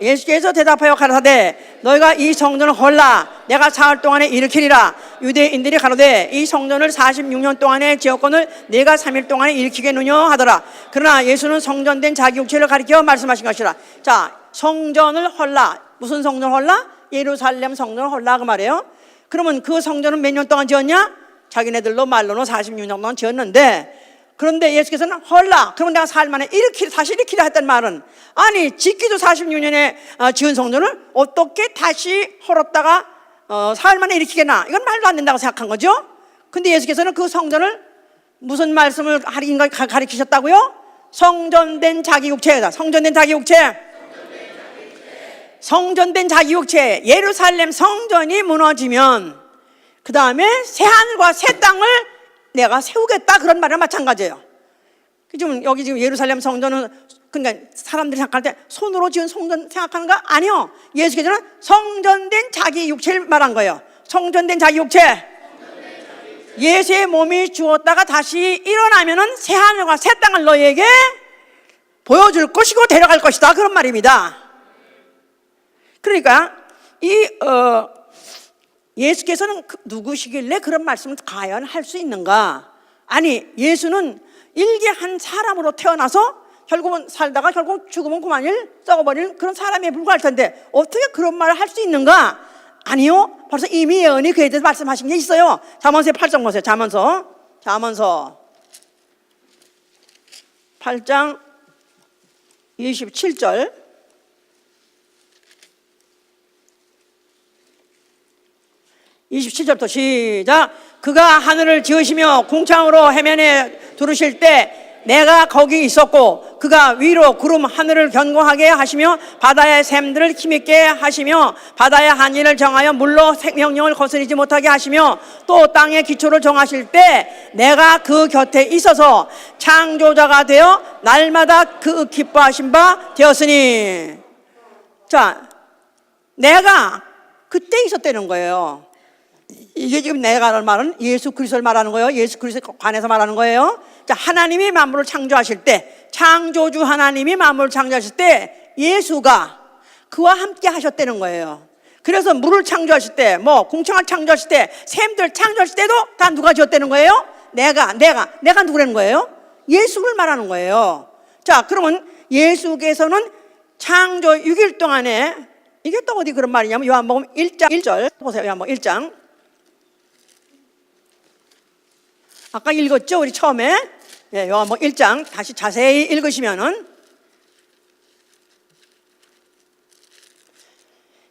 예수께서 대답하여 가라사대 너희가 이 성전을 헐라 내가 사흘 동안에 일으키리라. 유대인들이 가로되 이 성전을 46년 동안의 지었건을 내가 3일 동안에 일으키겠느냐 하더라. 그러나 예수는 성전된 자기 육체를 가리켜 말씀하신 것이라. 자, 성전을 헐라. 무슨 성전을 헐라? 예루살렘 성전을 헐라 그 말이에요. 그러면 그 성전은 몇 년 동안 지었냐? 자기네들로 말로는 46년 동안 지었는데, 그런데 예수께서는 헐라, 그러면 내가 사흘 만에 다시 일으키라 했단 말은, 아니 짓기도 46년에 지은 성전을 어떻게 다시 헐었다가 사흘 만에 일으키겠나? 이건 말도 안 된다고 생각한 거죠. 근데 예수께서는 그 성전을 무슨 말씀을 가리키셨다고요? 성전된 자기 육체다. 성전된 자기 육체. 성전된 자기 육체. 예루살렘 성전이 무너지면 그 다음에 새 하늘과 새 땅을 내가 세우겠다, 그런 말이랑 마찬가지예요. 지금 여기 지금 예루살렘 성전은 그러니까 사람들이 생각할 때 손으로 지은 성전 생각하는 거 아니요. 예수께서는 성전된 자기 육체를 말한 거예요. 성전된 자기 육체. 예수의 몸이 죽었다가 다시 일어나면은 새 하늘과 새 땅을 너희에게 보여줄 것이고 데려갈 것이다, 그런 말입니다. 그러니까 예수께서는 누구시길래 그런 말씀을 과연 할 수 있는가? 아니, 예수는 일개한 사람으로 태어나서 결국은 살다가 결국 죽으면 그만일 썩어버리는 그런 사람에 불과할 텐데 어떻게 그런 말을 할 수 있는가? 아니요, 벌써 이미 예언이 그에 대해서 말씀하신 게 있어요. 잠언서 8장 보세요. 잠언서 8장 27절. 27절부터 시작. 그가 하늘을 지으시며 궁창으로 해면에 두르실 때 내가 거기 있었고, 그가 위로 구름 하늘을 견고하게 하시며 바다의 샘들을 힘있게 하시며 바다의 한이를 정하여 물로 생명령을 거스리지 못하게 하시며 또 땅의 기초를 정하실 때 내가 그 곁에 있어서 창조자가 되어 날마다 그 기뻐하신 바 되었으니. 자, 내가 그때 있었다는 거예요. 이게 지금 내가 하는 말은 예수 그리스도를 말하는 거예요. 예수 그리스도에 관해서 말하는 거예요. 자, 하나님이 만물을 창조하실 때, 창조주 하나님이 만물을 창조하실 때 예수가 그와 함께 하셨다는 거예요. 그래서 물을 창조하실 때, 궁창을 창조하실 때, 샘들 창조하실 때도 다 누가 지었다는 거예요? 내가 누구라는 거예요? 예수를 말하는 거예요. 자, 그러면 예수께서는 창조 6일 동안에, 이게 또 어디 그런 말이냐면 요한복음 1장 1절 보세요. 요한복음 1장. 아까 읽었죠? 우리 처음에. 요한복음 1장 다시 자세히 읽으시면은,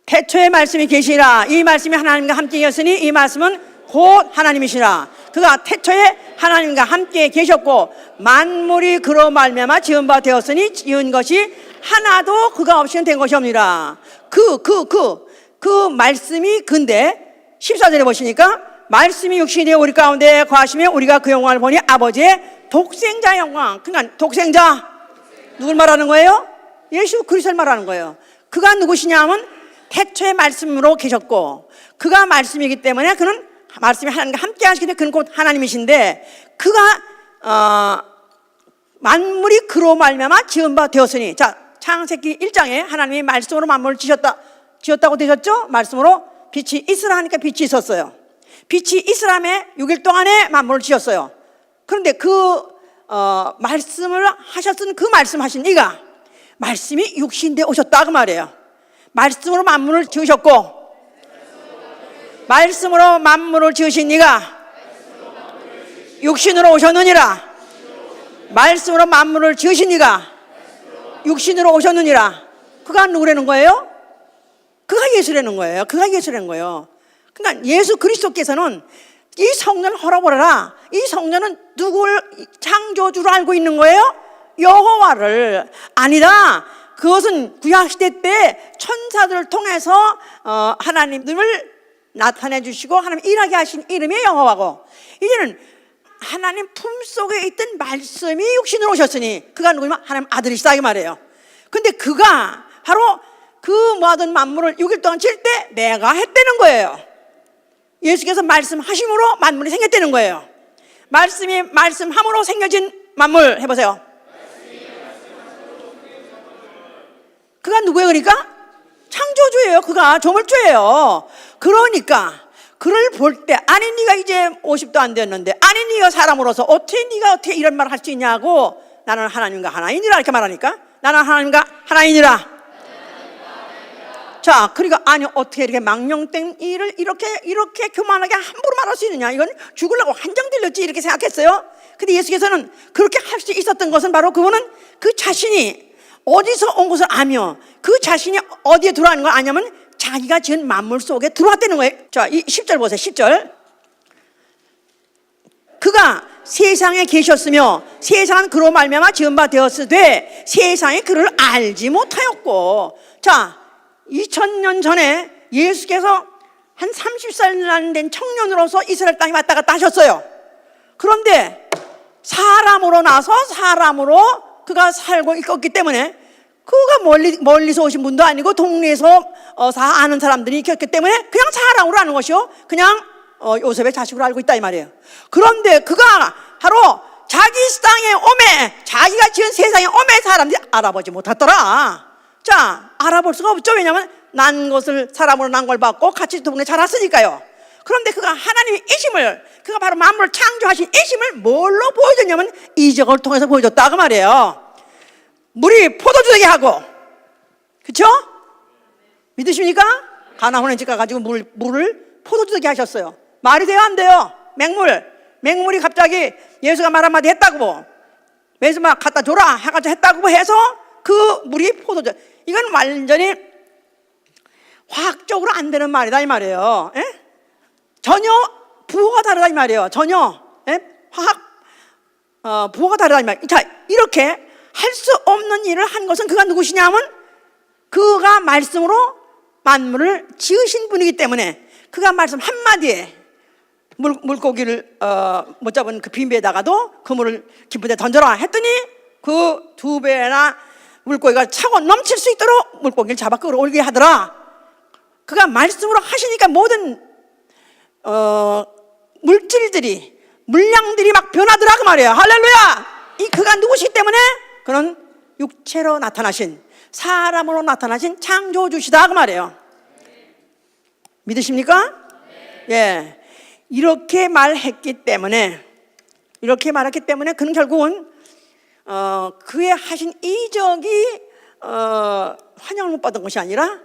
태초에 말씀이 계시라. 이 말씀이 하나님과 함께 계셨으니 이 말씀은 곧 하나님이시라. 그가 태초에 하나님과 함께 계셨고 만물이 그로 말미암아 지은 바 되었으니 지은 것이 하나도 그가 없이는 된 것이 없니라. 그 말씀이 근데 14절에 보시니까 말씀이 육신이 되어 우리 가운데 거하시며 우리가 그 영광을 보니 아버지의 독생자 영광. 그러니까 독생자 누굴 말하는 거예요? 예수 그리스도를 말하는 거예요. 그가 누구시냐 하면 태초에 말씀으로 계셨고 그가 말씀이기 때문에 그는 말씀이 하나님과 함께 하시기 때문에 그는 곧 하나님이신데, 그가 만물이 그로 말미암아 지은 바 되었으니. 자, 창세기 1장에 하나님이 말씀으로 만물을 지었다고 되셨죠? 말씀으로 빛이 있으라 하니까 빛이 있었어요. 빛이 있으라며 6일 동안에 만물을 지었어요. 그런데 말씀을 하셨은 그 말씀하신 이가 말씀이 육신되어 오셨다 그 말이에요. 말씀으로 만물을 지으셨고 말씀으로 만물을 지으신 이가 육신으로 오셨느니라. 말씀으로 만물을 지으신 이가 육신으로 오셨느니라. 그가 누구라는 거예요? 그가 예수라는 거예요. 그가 예수라는 거예요. 그러니까 예수 그리스도께서는 이 성전을 헐어버려라. 이 성전은 누굴 창조주로 알고 있는 거예요? 여호와를. 아니다. 그것은 구약시대 때 천사들을 통해서 하나님을 나타내 주시고 하나님 일하게 하신 이름이 여호와고, 이제는 하나님 품속에 있던 말씀이 육신으로 오셨으니 그가 누구냐면 하나님 아들이시다 이 말이에요. 근데 그가 바로 그 모든 만물을 6일 동안 칠 때 내가 했다는 거예요. 예수께서 말씀하심으로 만물이 생겼다는 거예요. 말씀이 말씀함으로 생겨진 만물 해보세요. 그가 누구예요? 그러니까 창조주예요. 그가 조물주예요. 그러니까 그를 볼 때 아니 네가 이제 50도 안 됐는데 아니 네가 사람으로서 네가 어떻게 이런 말을 할 수 있냐고 나는 하나님과 하나이니라 이렇게 말하니까 나는 하나님과 하나이니라. 자, 그러니까 아니 어떻게 이렇게 망령된 일을 이렇게 교만하게 함부로 말할 수 있느냐? 이건 죽으려고 한정 들렸지 이렇게 생각했어요. 근데 예수께서는 그렇게 할 수 있었던 것은 바로 그분은 그 자신이 어디서 온 것을 아며 그 자신이 어디에 들어가는 걸 아냐면 자기가 지은 만물 속에 들어왔다는 거예요. 자, 이 10절 보세요. 10절. 그가 세상에 계셨으며 세상은 그로 말미암아 지은 바 되었으되 세상이 그를 알지 못하였고. 자, 2000년 전에 예수께서 한 30살 된 청년으로서 이스라엘 땅에 왔다 갔다 하셨어요. 그런데 사람으로 나서 사람으로 그가 살고 있었기 때문에 그가 멀리서 오신 분도 아니고 동네에서 다 아는 사람들이 있었기 때문에 그냥 사람으로 아는 것이요 그냥 요셉의 자식으로 알고 있다 이 말이에요. 그런데 그가 바로 자기 땅에 오매 자기가 지은 세상에 오매 사람들이 알아보지 못하더라. 자, 알아볼 수가 없죠. 왜냐하면 난 것을 사람으로 난 걸 받고 같이 동네 자랐으니까요. 그런데 그가 하나님의 이심을 그가 바로 만물을 창조하신 이심을 뭘로 보여줬냐면 이적을 통해서 보여줬다 그 말이에요. 물이 포도주 되게 하고, 그렇죠? 믿으십니까? 가나혼의 집 가가지고 물을 포도주 되게 하셨어요. 말이 돼요 안 돼요? 맹물이 갑자기 예수가 말 한마디 했다고 예수 막 갖다 줘라 해가지고 했다고 해서 그 물이 포도주. 이건 완전히 화학적으로 안 되는 말이다 이 말이에요. 에? 전혀 부호가 다르다 이 말이에요. 전혀 부호가 다르다 이 말이에요. 자, 이렇게 할 수 없는 일을 한 것은 그가 누구시냐면 그가 말씀으로 만물을 지으신 분이기 때문에 그가 말씀 한마디에 물고기를 못 잡은 그 빈배에다가도 그 물을 깊은 데 던져라 했더니 그 2배나 물고기가 차고 넘칠 수 있도록 물고기를 잡아 끌어올리게 하더라. 그가 말씀으로 하시니까 모든 물질들이 물량들이 막 변하더라 그 말이에요. 할렐루야. 이 그가 누구시기 때문에 그는 육체로 나타나신 사람으로 나타나신 창조주시다 그 말이에요. 믿으십니까? 예. 이렇게 말했기 때문에 그는 결국은 그의 하신 이적이 환영을 못 받은 것이 아니라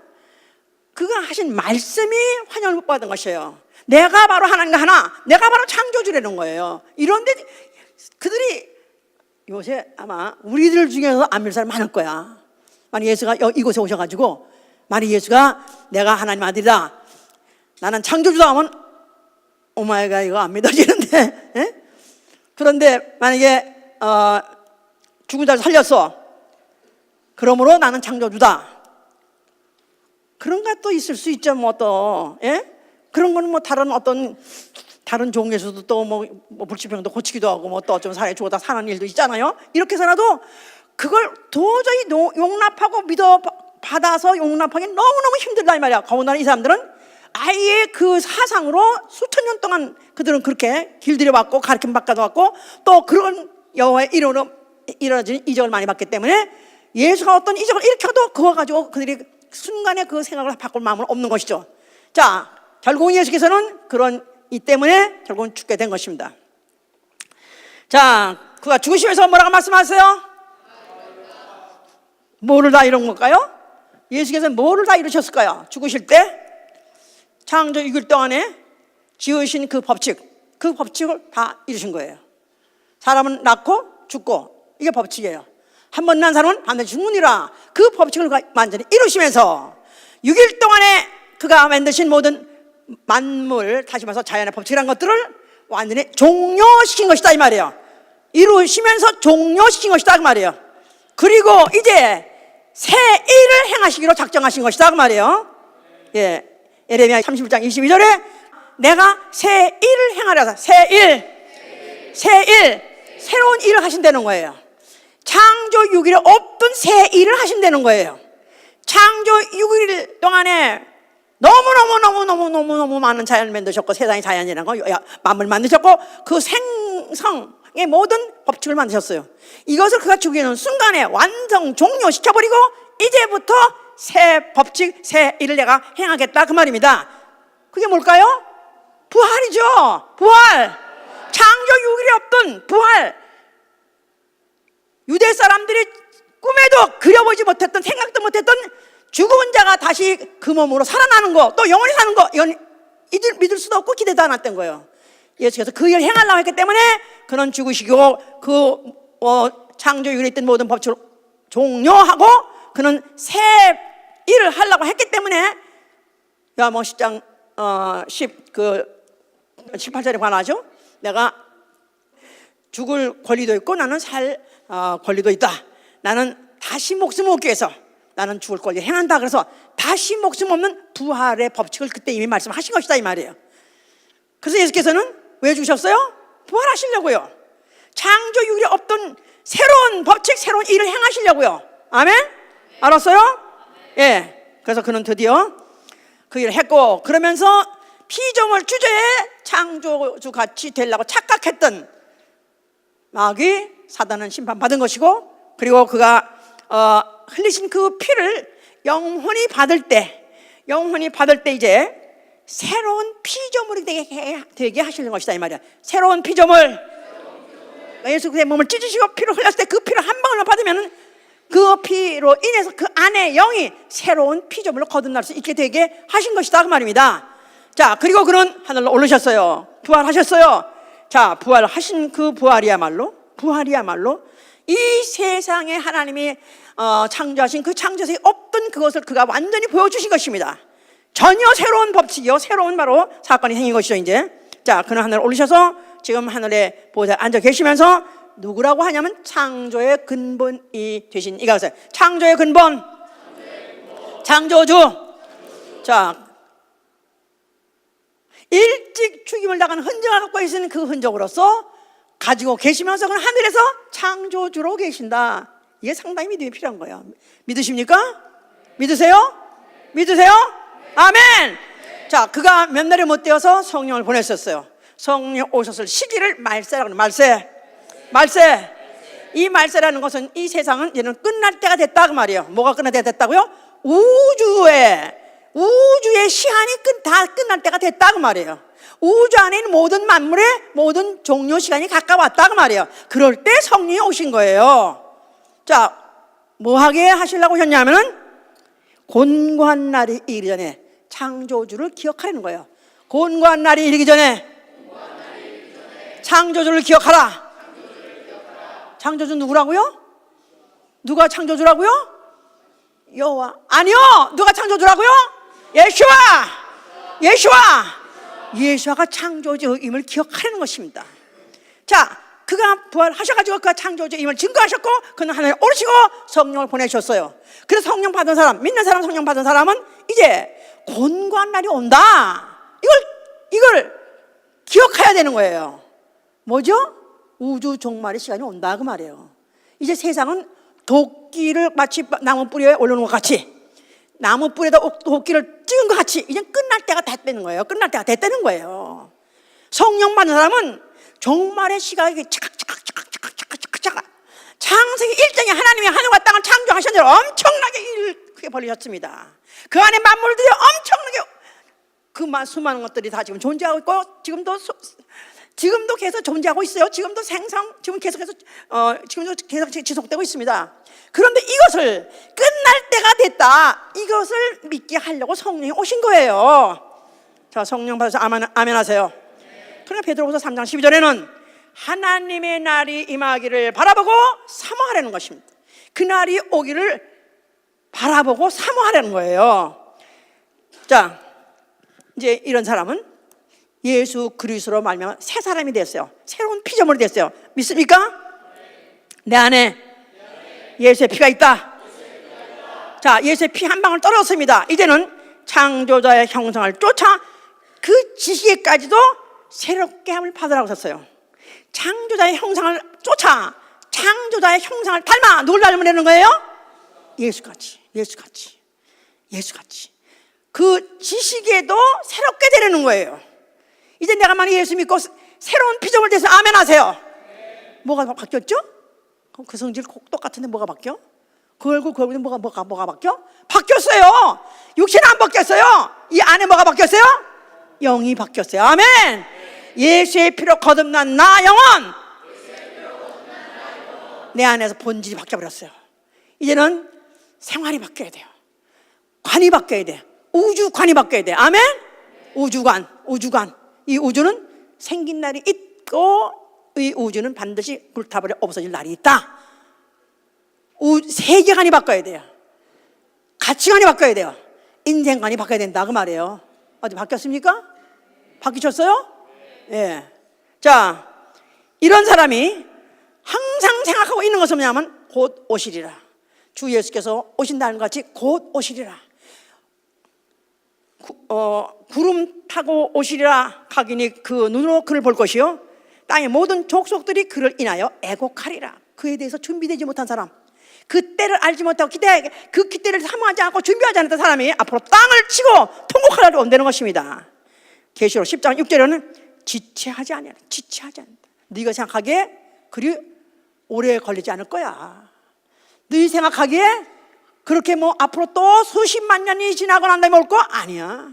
그가 하신 말씀이 환영을 못 받은 것이에요. 내가 바로 하나님과 하나, 내가 바로 창조주라는 거예요. 이런데 그들이 요새 아마 우리들 중에서 안 믿을 사람 많을 거야. 만약 예수가 이곳에 오셔가지고 만약 예수가 내가 하나님 아들이다, 나는 창조주다 하면 오마이갓 이거 안 믿어지는데 에? 그런데 만약에 죽은 자를 살렸어, 그러므로 나는 창조주다, 그런 것도 있을 수 있죠. 뭐 또 그런 거는 뭐 다른 종에서도 또 뭐 불치병도 고치기도 하고 뭐 또 어쩌면 사람이 죽었다 사는 일도 있잖아요. 이렇게 해서라도 그걸 도저히 용납하고 받아서 용납하기 너무너무 힘들다 이 말이야. 더군다나 이 사람들은 아예 그 사상으로 수천 년 동안 그들은 그렇게 길들여왔고 가르침 바꿔왔고 또 그런 여호와의 이름으로 이루어진 이적을 많이 봤기 때문에 예수가 어떤 이적을 일으켜도 그거 가지고 그들이 순간에 그 생각을 바꿀 마음은 없는 것이죠. 자, 결국은 예수께서는 그런 이 때문에 결국은 죽게 된 것입니다. 자, 그가 죽으시면서 뭐라고 말씀하세요? 뭐를 다 이룬 걸까요? 예수께서는 뭐를 다 이루셨을까요? 죽으실 때 창조 6일 동안에 지으신 그 법칙을 다 이루신 거예요. 사람은 낳고 죽고, 이게 법칙이에요. 한 번 난 사람은 반드시 죽느니라. 그 법칙을 완전히 이루시면서 6일 동안에 그가 만드신 모든 만물, 다시 말해서 자연의 법칙이라는 것들을 완전히 종료시킨 것이다 이 말이에요. 이루시면서 종료시킨 것이다 그 말이에요. 그리고 이제 새 일을 행하시기로 작정하신 것이다 그 말이에요. 예, 예레미야 31장 22절에 내가 새 일을 행하려다, 새 새 일, 새로운 일을 하신다는 거예요. 창조 6일에 없던 새 일을 하신다는 거예요. 창조 6일 동안에 너무너무 많은 자연을 만드셨고, 세상의 자연이라는 거 만물 만드셨고, 그 생성의 모든 법칙을 만드셨어요. 이것을 그가 죽이는 순간에 완성 종료시켜버리고 이제부터 새 법칙, 새 일을 내가 행하겠다 그 말입니다. 그게 뭘까요? 부활이죠. 부활. 창조 6일에 없던 부활. 유대 사람들이 꿈에도 그려보지 못했던, 생각도 못했던 죽은 자가 다시 그 몸으로 살아나는 거, 또 영원히 사는 거, 이건 믿을 수도 없고 기대도 안 했던 거예요. 예수께서 그 일을 행하려고 했기 때문에 그는 죽으시고 창조 6일에 있던 모든 법칙을 종료하고 그는 새 일을 하려고 했기 때문에 요한복음 10장 18절에 관하죠. 내가 죽을 권리도 있고 나는 살 권리도 있다. 나는 다시 목숨을 얻기 위해서 나는 죽을 권리 행한다. 그래서 다시 목숨 없는 부활의 법칙을 그때 이미 말씀하신 것이다 이 말이에요. 그래서 예수께서는 왜 죽으셨어요? 부활하시려고요. 창조 6일에 없던 새로운 법칙, 새로운 일을 행하시려고요. 아멘? 알았어요? 예. 그래서 그는 드디어 그 일을 했고, 그러면서 피조물 주제에 창조주 같이 되려고 착각했던 마귀 사단은 심판받은 것이고, 그리고 그가 흘리신 그 피를 영원히 받을 때 이제 새로운 피조물이 되게 하시는 것이다 이 말이야. 새로운 피조물. 예수 그리스도의 몸을 찢으시고 피를 흘렸을 때 그 피를 한 방울만 받으면 그 피로 인해서 그 안에 영이 새로운 피조물로 거듭날 수 있게 되게 하신 것이다 그 말입니다. 자, 그리고 그는 하늘로 오르셨어요. 부활하셨어요. 자, 부활하신 그 부활이야말로 이 세상에 하나님이 창조하신 그 창조세에 없던 그것을 그가 완전히 보여주신 것입니다. 전혀 새로운 법칙이요, 새로운 바로 사건이 생긴 것이죠 이제. 자, 그는 하늘에 올리셔서 지금 하늘에 보좌에 앉아 계시면서 누구라고 하냐면 창조의 근본이 되신 이가세요. 창조의 근본, 창조주. 자, 일찍 죽임을 당한 흔적을 갖고 계시는 그 흔적으로서 가지고 계시면서 그는 하늘에서 창조주로 계신다. 이게 상당히 믿음이 필요한 거예요. 믿으십니까? 믿으세요? 믿으세요? 아멘. 자, 그가 몇 날이 못 되어서 성령을 보내셨어요. 성령 오셨을 시기를 말세라고 해요. 말세. 이 말세라는 것은 이 세상은 이제는 끝날 때가 됐다 그 말이에요. 뭐가 끝날 때가 됐다고요? 우주의 시한이 다 끝날 때가 됐다 그 말이에요. 우주 안에 있는 모든 만물의 모든 종료 시간이 가까웠다 그 말이에요. 그럴 때 성령이 오신 거예요. 자, 뭐 하게 하시려고 하셨냐면은 곤고한 날이 이르기 전에 창조주를 기억하라는 거예요. 곤고한 날이 이르기 전에 창조주를 기억하라. 창조주 누구라고요? 누가 창조주라고요? 여호와. 아니요, 누가 창조주라고요? 예수아가 창조주임을 기억하라는 것입니다. 자, 그가 부활하셔가지고 그가 창조주임을 증거하셨고 그는 하늘에 오르시고 성령을 보내셨어요. 그래서 성령 받은 사람, 믿는 사람, 성령 받은 사람은 이제 곤고한 날이 온다. 이걸 기억해야 되는 거예요. 뭐죠? 우주 종말의 시간이 온다 그 말이에요. 이제 세상은 도끼를 마치 나무 뿌리에 올려놓은 것 같이, 나무 뿌리에다 도끼를 찍은 것 같이 이제 끝날 때가 됐다는 거예요. 끝날 때가 됐다는 거예요. 성령 받는 사람은 종말의 시각이 차각 창세기 1장에 하나님이 하늘과 땅을 창조하신 대로 엄청나게 일을 크게 벌리셨습니다. 그 안에 만물들이 엄청나게 그 수많은 것들이 다 지금 존재하고 있고 지금도 계속 존재하고 있어요. 지금도 지금 계속해서 지금도 계속 지속되고 있습니다. 그런데 이것을 끝날 때가 됐다. 이것을 믿게 하려고 성령이 오신 거예요. 자, 성령 받아서 아멘 하세요. 그러나 베드로후서 3장 12절에는 하나님의 날이 임하기를 바라보고 사모하라는 것입니다. 그 날이 오기를 바라보고 사모하라는 거예요. 자, 이제 이런 사람은 예수 그리스도로 말미암아 새 사람이 됐어요. 새로운 피조물이 됐어요. 믿습니까? 내 안에 예수의 피가 있다. 자, 예수의 피 한 방울 떨어졌습니다. 이제는 창조자의 형상을 쫓아 그 지식에까지도 새롭게 함을 받으라고 하셨어요. 창조자의 형상을 쫓아 창조자의 형상을 닮아 누굴 닮으려는 거예요? 예수같이. 그 지식에도 새롭게 되려는 거예요. 이제 내가 만약 예수 믿고 새로운 피조물 돼서 아멘 하세요. 뭐가 바뀌었죠? 그 성질 똑같은데 뭐가 바뀌어? 그 얼굴 뭐가 바뀌어? 바뀌었어요. 육체는 안 바뀌었어요. 이 안에 뭐가 바뀌었어요? 영이 바뀌었어요. 아멘. 예수의 피로 거듭난 나 영혼, 내 안에서 본질이 바뀌어버렸어요. 이제는 생활이 바뀌어야 돼요. 관이 바뀌어야 돼. 우주관이 바뀌어야 돼. 아멘. 우주관. 이 우주는 생긴 날이 있고 이 우주는 반드시 불타버려 없어질 날이 있다. 세계관이 바뀌어야 돼요. 가치관이 바뀌어야 돼요. 인생관이 바뀌어야 된다 그 말이에요. 어디 바뀌었습니까? 바뀌셨어요? 예. 자, 이런 사람이 항상 생각하고 있는 것은 뭐냐면 곧 오시리라. 주 예수께서 오신다는 것 같이 곧 오시리라. 구름 타고 오시리라. 각인이 그 눈으로 그를 볼 것이요 땅의 모든 족속들이 그를 인하여 애곡하리라. 그에 대해서 준비되지 못한 사람, 그 때를 알지 못하고 그 기대를 사모하지 않고 준비하지 않았던 사람이 앞으로 땅을 치고 통곡할 날이 온다는 것입니다. 계시록 10장 6절에는 지체하지 않는다. 네가 생각하기에 그리 오래 걸리지 않을 거야. 너희 생각하기에 그렇게 앞으로 또 수십만 년이 지나고 난 다음에 올 거 아니야.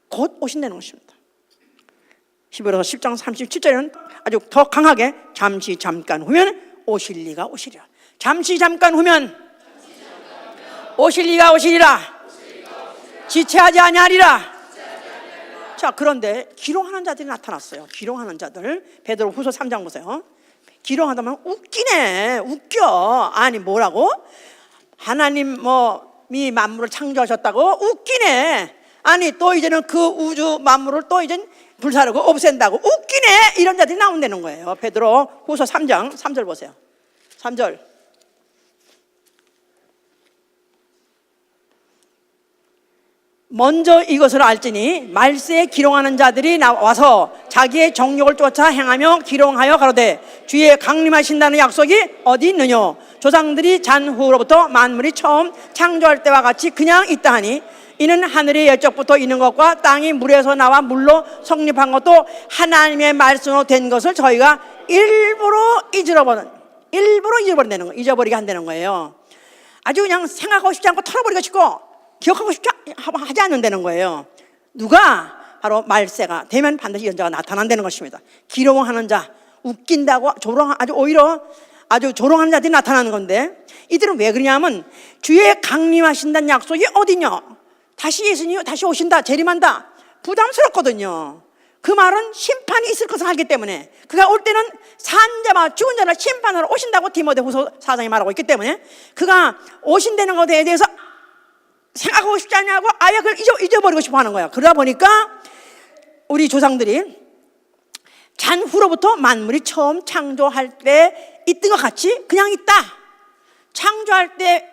곧 오신다는 것입니다. 히브리서 10장 37절에는 아주 더 강하게 잠시 잠깐 후면 오실 리가 오시리라. 잠시 잠깐 후면 오실 리가 오시리라. 지체하지 아니하리라. 자, 그런데 기롱하는 자들이 나타났어요. 기롱하는 자들. 베드로 후서 3장 보세요. 기롱하다면 웃기네. 웃겨. 아니 뭐라고? 하나님이 만물을 창조하셨다고? 웃기네. 아니 또 이제는 그 우주 만물을 또 이제 불사르고 없앤다고? 웃기네. 이런 자들이 나온다는 거예요. 베드로 후서 3장 3절 보세요. 3절. 먼저 이것을 알지니 말세에 기롱하는 자들이 나와서 자기의 정욕을 쫓아 행하며 기롱하여 가로되 주의 강림하신다는 약속이 어디 있느뇨? 조상들이 잔후로부터 만물이 처음 창조할 때와 같이 그냥 있다 하니 이는 하늘의 열적부터 있는 것과 땅이 물에서 나와 물로 성립한 것도 하나님의 말씀으로 된 것을 저희가 일부러 잊어버리게 한다는 거예요. 아주 그냥 생각하고 싶지 않고 털어버리고 싶고 기억하고 싶지 하지 않는다는 거예요. 누가? 바로 말세가 되면 반드시 이런 자가 나타난다는 것입니다. 기롱하는 자, 웃긴다고 오히려 아주 조롱하는 자들이 나타나는 건데 이들은 왜 그러냐면 주의 강림하신다는 약속이 어디냐? 다시 예수님이 다시 오신다, 재림한다. 부담스럽거든요. 그 말은 심판이 있을 것을 알기 때문에 그가 올 때는 산자와 죽은 자를 심판하러 오신다고 디모데후서 4장에 말하고 있기 때문에 그가 오신다는 것에 대해서 생각하고 싶지 않냐고 아예 그걸 잊어버리고 싶어 하는 거야. 그러다 보니까 우리 조상들이 잔후로부터 만물이 처음 창조할 때 있던 것 같이 그냥 있다. 창조할 때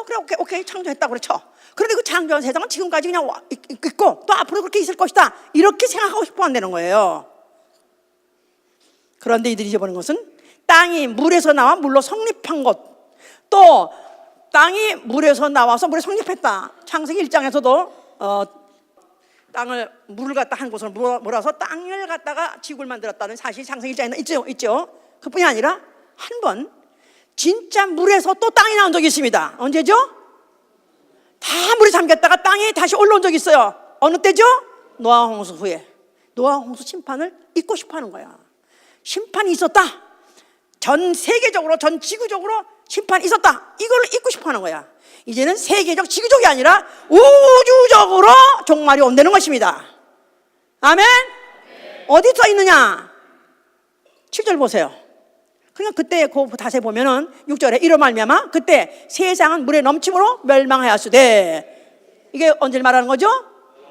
그래 오케이 창조했다고 그렇죠. 그런데 그 창조한 세상은 지금까지 그냥 있고 또 앞으로 그렇게 있을 것이다. 이렇게 생각하고 싶어 한다는 거예요. 그런데 이들이 잊어버린 것은 땅이 물에서 나와 물로 성립한 것, 또 땅이 물에서 나와서 물에 성립했다. 창세기 1장에서도 물을 갖다 한 곳으로 몰아서 땅을 갖다가 지구를 만들었다는 사실이 창세기 1장에 있죠. 그뿐이 아니라 한 번 진짜 물에서 또 땅이 나온 적이 있습니다. 언제죠? 다 물에 잠겼다가 땅이 다시 올라온 적이 있어요. 어느 때죠? 노아 홍수 후에. 노아 홍수 심판을 잊고 싶어 하는 거야. 심판이 있었다. 전 세계적으로 전 지구적으로 심판이 있었다. 이걸 잊고 싶어 하는 거야. 이제는 세계적 지구적이 아니라 우주적으로 종말이 온다는 것입니다. 아멘. 어디 써 있느냐? 7절 보세요. 그러니까 그때 그 다시 보면은 6절에 이로 말미암아 그때 세상은 물에 넘침으로 멸망하였으되, 이게 언제 말하는 거죠?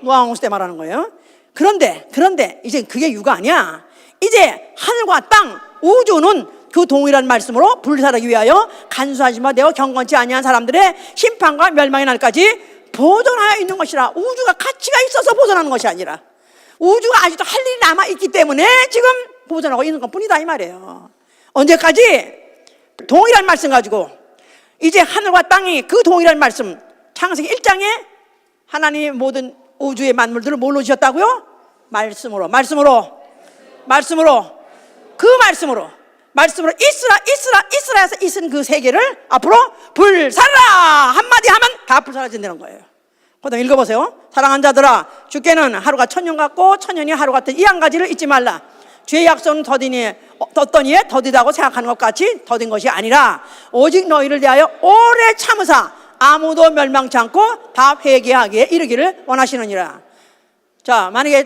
노아홍수 때 말하는 거예요. 그런데 이제 그게 유가 아니야. 이제 하늘과 땅, 우주는 그 동일한 말씀으로 불사르기 위하여 간수하지 마되어 경건치 아니한 사람들의 심판과 멸망의 날까지 보존하여 있는 것이라. 우주가 가치가 있어서 보존하는 것이 아니라 우주가 아직도 할 일이 남아있기 때문에 지금 보존하고 있는 것뿐이다 이 말이에요. 언제까지? 동일한 말씀 가지고 이제 하늘과 땅이 그 동일한 말씀, 창세기 1장에 하나님이 모든 우주의 만물들을 뭘로 지었다고요? 말씀으로 이스라에서 있은 그 세계를 앞으로 불살라 한마디 하면 다 불살라진다는 거예요. 그다음 읽어보세요. 사랑하는 자들아, 주께는 하루가 천년 같고 천년이 하루 같은 이 한 가지를 잊지 말라. 죄의 약속은 더디니 더디다고 생각하는 것 같이 더딘 것이 아니라 오직 너희를 대하여 오래 참으사 아무도 멸망치 않고 다 회개하기에 이르기를 원하시느니라. 자, 만약에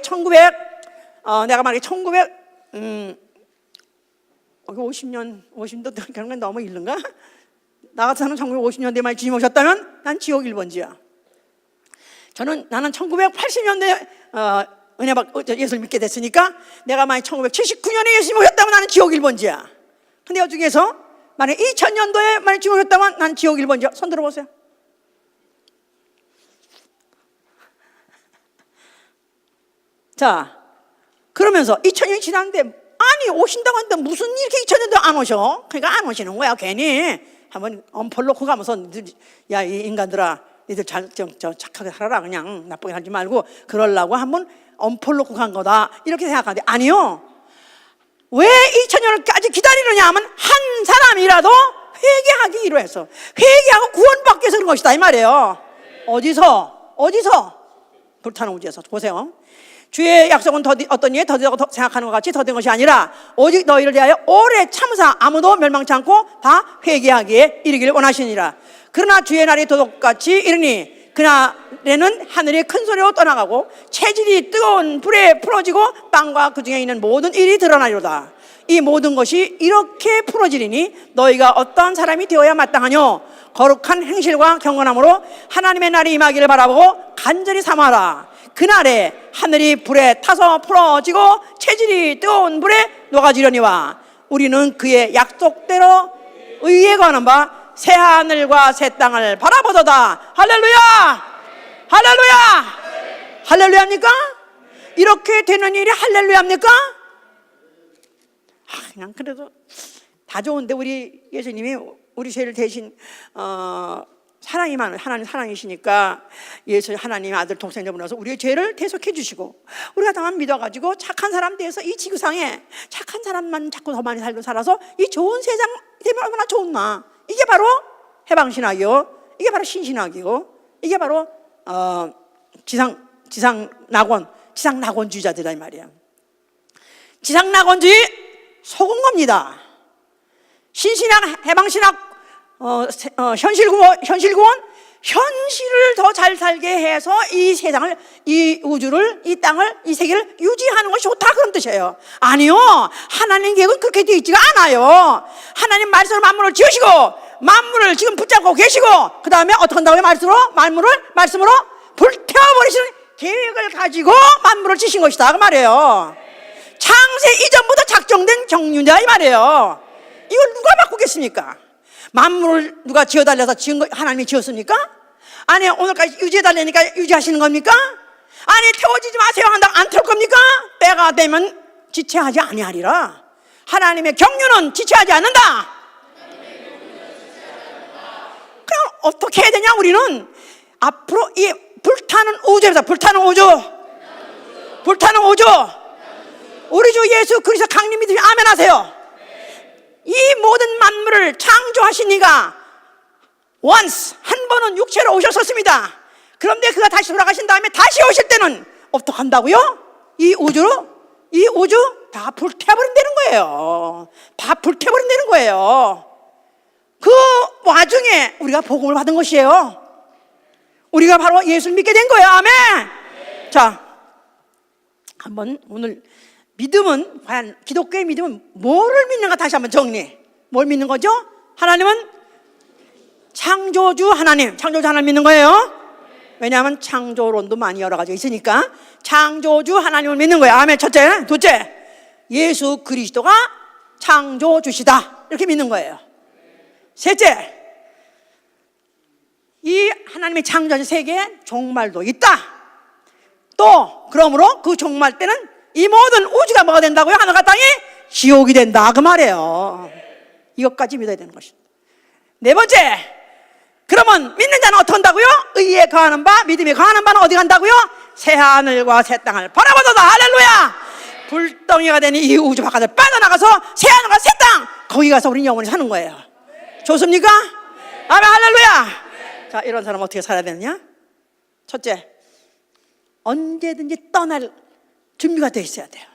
50년 그런 건 너무 일른가? 나 같은 사람은 1950년대에 주님 오셨다면 난 지옥 1번지야. 나는 1980년대 예수를 믿게 됐으니까 내가 만약 1979년에 예수님 오셨다면 나는 지옥 1번지야. 근데 이 중에서 만약 2000년도에 만약 주님 오셨다면 난 지옥 1번지야. 손 들어보세요. 자, 그러면서 2000년이 지났는데 아니 오신다고 하는데 무슨 이렇게 2000년도 안 오셔? 그러니까 안 오시는 거야. 괜히 한번 엄벌 놓고 가면서 야, 이 인간들아, 니들 착하게 살아라. 그냥 나쁘게 살지 말고 그러려고 한번 엄벌 놓고 간 거다 이렇게 생각하는데 아니요. 왜 2000년까지 기다리느냐 하면 한 사람이라도 회개하기 위해서, 회개하고 구원받기 위해서 그런 것이다 이 말이에요. 어디서? 불타는 우주에서. 보세요. 주의 약속은 어떠니? 더디다고 생각하는 것 같이 더딘 것이 아니라 오직 너희를 대하여 오래 참으사 아무도 멸망치 않고 다 회개하기에 이르기를 원하시니라. 그러나 주의 날이 도둑같이 이르니 그날에는 하늘이 큰 소리로 떠나가고 체질이 뜨거운 불에 풀어지고 땅과 그 중에 있는 모든 일이 드러나리로다. 이 모든 것이 이렇게 풀어지리니 너희가 어떠한 사람이 되어야 마땅하뇨? 거룩한 행실과 경건함으로 하나님의 날이 임하기를 바라보고 간절히 삼아라. 그날에 하늘이 불에 타서 풀어지고 체질이 뜨거운 불에 녹아지려니와 우리는 그의 약속대로 의에 거하는 바 새 하늘과 새 땅을 바라보도다. 할렐루야입니까? 이렇게 되는 일이 할렐루야입니까? 그냥 그래도 다 좋은데 우리 예수님이 우리 죄를 대신 사랑이 많은 하나님 사랑이시니까 예수 하나님 아들 동생을 보내서 우리의 죄를 대속해 주시고 우리가 다만 믿어가지고 착한 사람 돼서 이 지구상에 착한 사람만 자꾸 더 많이 살아서 이 좋은 세상 되면 얼마나 좋나. 이게 바로 해방신학이요, 이게 바로 신신학이고, 이게 바로 지상낙원주의자들이다 이 말이야. 지상낙원주의 속은 겁니다. 신신학, 해방신학, 현실구원, 현실을 더 잘 살게 해서 이 세상을, 이 우주를, 이 땅을, 이 세계를 유지하는 것이 좋다 그런 뜻이에요. 아니요, 하나님 계획은 그렇게 되어 있지가 않아요. 하나님 말씀으로 만물을 지으시고 만물을 지금 붙잡고 계시고 그 다음에 어떻게 한다고요? 말씀으로 불태워버리시는 계획을 가지고 만물을 지신 것이다 그 말이에요. 창세 이전부터 작정된 경륜이다 이 말이에요. 이걸 누가 바꾸겠습니까? 만물을 누가 지어달라서 지은 거 하나님이 지었습니까? 아니 오늘까지 유지해달라니까 유지하시는 겁니까? 아니 태워지지 마세요 한다고 안 태울 겁니까? 때가 되면 지체하지 아니하리라. 하나님의 경륜은 지체하지 않는다. 그럼 어떻게 해야 되냐? 우리는 앞으로 이 불타는 우주에서 불타는 우주 우리 주 예수 그리스도 강림 믿으시면 아멘 하세요. 이 모든 만물을 창조하신 이가 once 한 번은 육체로 오셨었습니다. 그런데 그가 다시 돌아가신 다음에 다시 오실 때는 어떻게 한다고요? 이 우주 다 불태워버린다는 거예요. 다 불태워버린다는 거예요. 그 와중에 우리가 복음을 받은 것이에요. 우리가 바로 예수를 믿게 된 거예요. 아멘. 자, 한번 오늘 믿음은 과연 기독교의 믿음은 뭐를 믿는가 다시 한번 정리. 뭘 믿는 거죠? 하나님은 창조주 하나님 믿는 거예요. 왜냐하면 창조론도 많이 여러 가지 있으니까 창조주 하나님을 믿는 거예요. 아멘. 첫째. 둘째, 예수 그리스도가 창조주시다 이렇게 믿는 거예요. 셋째, 이 하나님이 창조하신 세계에 종말도 있다. 또 그러므로 그 종말 때는 이 모든 우주가 뭐가 된다고요? 하늘과 땅이 지옥이 된다 그 말이에요. 이것까지 믿어야 되는 것입니다. 네 번째, 그러면 믿는 자는 어떻게 한다고요? 의에 거하는 바, 믿음에 거하는 바는 어디 간다고요? 새 하늘과 새 땅을 바라보도다. 할렐루야. 불덩이가 된 이 우주 바깥을 빠져나가서 새 하늘과 새 땅, 거기 가서 우리 영원히 사는 거예요. 좋습니까? 아멘. 할렐루야. 자, 이런 사람 어떻게 살아야 되느냐? 첫째, 언제든지 떠날 준비가 되어 있어야 돼요.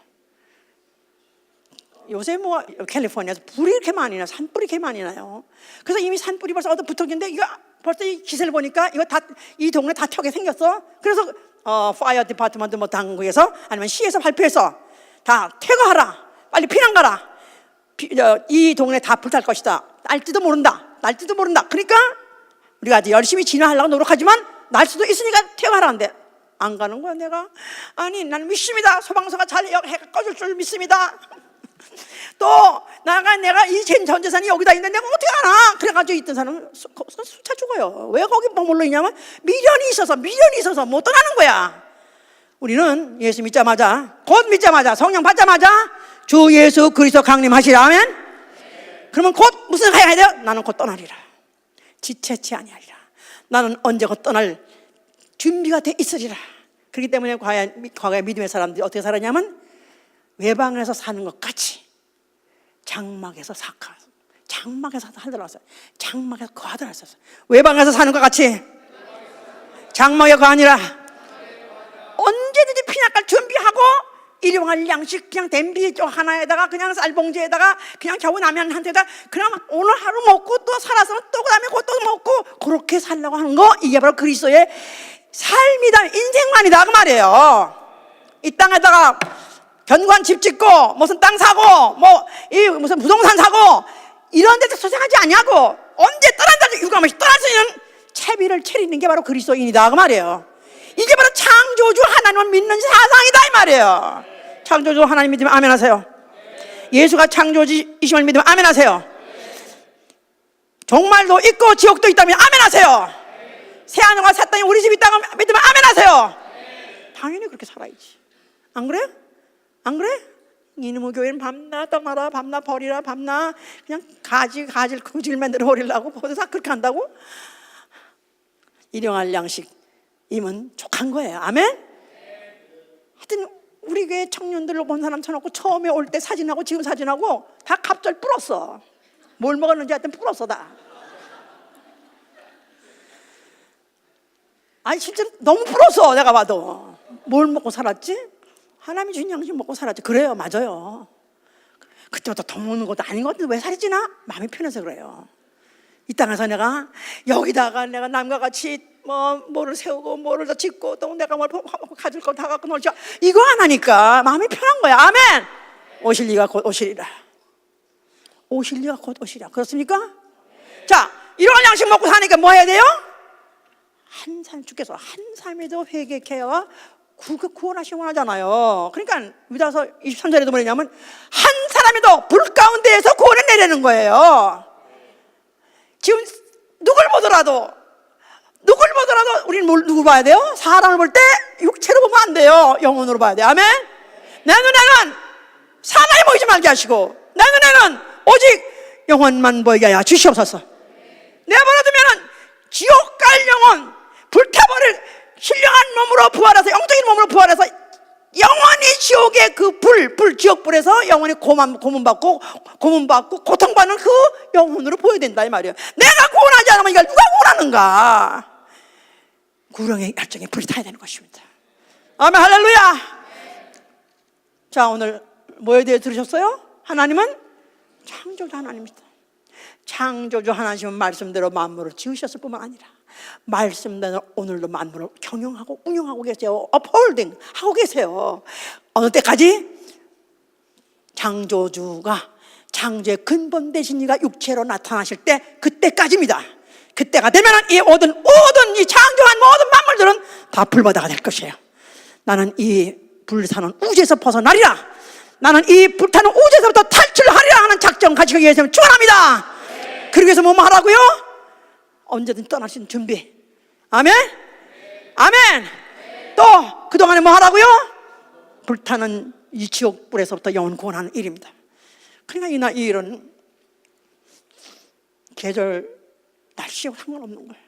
요새 뭐 캘리포니아에서 불이 이렇게 많이 나요. 산불이 이렇게 많이 나요. 그래서 이미 산불이 벌써 얻어 붙었는데 이거 벌써 이 기세를 보니까 이거 다 이 동네 다 켜게 생겼어. 그래서 파이어 디파트먼트 뭐 당국에서 아니면 시에서 발표해서 다 퇴거하라, 빨리 피난 가라. 이 동네 다 불탈 것이다. 날지도 모른다. 날지도 모른다. 그러니까 우리가 아주 열심히 진화하려고 노력하지만 날 수도 있으니까 퇴거하라는데 안 가는 거야. 내가 아니 나는 믿습니다. 소방서가 잘 해가 꺼줄 줄 믿습니다. 또 내가 이 전 재산이 여기다 있는데 내가 어떻게 하나? 그래가지고 있던 사람은 수차 죽어요. 왜 거기 머물러 있냐면 미련이 있어서 못 떠나는 거야. 우리는 예수 믿자마자, 곧 믿자마자, 성령 받자마자 주 예수 그리스도 강림하시라. 아멘. 그러면 곧 무슨 생각이 해야 돼요? 나는 곧 떠나리라. 지체치 아니하리라. 나는 언제 곧 떠날 준비가 돼 있으리라. 그렇기 때문에 과거의 믿음의 사람들이 어떻게 살았냐면 외방에서 사는 것 같이 장막에서 하더라고요. 장막에서 거하더라고요. 외방에서 사는 것 같이 장막에 거하니라. 언제든지 피난갈 준비하고 일용할 양식 그냥 냄비 하나에다가 그냥 쌀봉지에다가 그냥 겨우 라면 한 대에다 그냥 오늘 하루 먹고 또 살아서 또 그다음에 또 먹고 그렇게 살려고 하는 거, 이게 바로 그리스도의 삶이다, 인생만이다 그 말이에요. 이 땅에다가 견고한 집 짓고 무슨 땅 사고 무슨 부동산 사고 이런 데서 소생하지 아니하고 언제 떠난다고 유감없이 떠날 수 있는 채비를 차리는 게 바로 그리스도인이다 그 말이에요. 이게 바로 창조주 하나님을 믿는 사상이다 이 말이에요. 창조주 하나님 믿으면 아멘 하세요. 예수가 창조주이심을 믿으면 아멘 하세요. 종말도 있고 지옥도 있다면 아멘 하세요. 새하늘과 새 땅이 우리 집 있다고 믿으면 아멘 하세요. 당연히 그렇게 살아야지. 안 그래? 안 그래? 이놈의 교회는 밤낮 떠나라, 밤낮 버리라, 밤낮 그냥 가질 그질 만들어 버리려고 거기서 그렇게 한다고? 일용할 양식이면 족한 거예요. 아멘? 하여튼 우리 교회 청년들로 본 사람 쳐놓고 처음에 올 때 사진하고 지금 사진하고 다 갑자기 불었어. 뭘 먹었는지 하여튼 불었어 다. 아니 진짜 너무 불었어. 내가 봐도 뭘 먹고 살았지? 하나님이 주신 양식 먹고 살았지. 그래요, 맞아요. 그때부터 더 먹는 것도 아닌 것 같은데 왜 살이 찌나? 마음이 편해서 그래요. 이 땅에서 내가 여기다가 내가 남과 같이 뭐를 세우고 뭐를 더 짓고 또 내가 뭘 가질 거 다 갖고 놀자 이거 안 하니까 마음이 편한 거야. 아멘. 오실 이가 곧 오시리라. 오실 이가 곧 오시리라. 그렇습니까? 자, 이런 양식 먹고 사니까 뭐 해야 돼요? 한 사람 주께서 한 사람에도 회개케어 구원하시기 원하잖아요. 그러니까 유다서 23절에도 뭐냐면 한 사람에도 불 가운데에서 구원을 내려는 거예요. 지금 누굴 보더라도 우리는 누구 봐야 돼요? 사람을 볼 때 육체로 보면 안 돼요. 영혼으로 봐야 돼요. 아멘. 내 눈에는 사람이 보이지 말게 하시고 내 눈에는 오직 영혼만 보이게 하여 주시옵소서. 내버려두면 지옥 갈 영혼, 불타버릴 신령한 몸으로 부활해서, 영적인 몸으로 부활해서 영원히 지옥의 그 지옥불에서 영원히 고문받고 고통받는 그 영혼으로 보여야 된다 이 말이에요. 내가 구원하지 않으면 이걸 누가 구원하는가? 구령의 열정에 불이 타야 되는 것입니다. 아멘. 할렐루야. 자, 오늘 뭐에 대해 들으셨어요? 하나님은 창조주 하나님입니다. 창조주 하나님은 말씀대로 만물을 지으셨을 뿐만 아니라 말씀대로 오늘도 만물을 경영하고 운영하고 계세요. upholding 하고 계세요. 어느 때까지? 창조주가 창조의 근본 되신 이가 육체로 나타나실 때 그때까지입니다. 그때가 되면 이 모든 이 창조한 모든 만물들은 다 불바다가 될 것이에요. 나는 이 불사는 우주에서 벗어나리라. 나는 이 불타는 우주에서부터 탈출하리라 하는 작정 가지고 계시면 축원합니다. 그러기 위해서 뭐 하라고요? 언제든 떠날 수 있는 준비. 아멘? 아멘. 또 그동안에 뭐 하라고요? 불타는 이 지옥 불에서부터 영혼 구원하는 일입니다. 그러니까 이 일은 계절, 날씨하고 상관없는 거예요.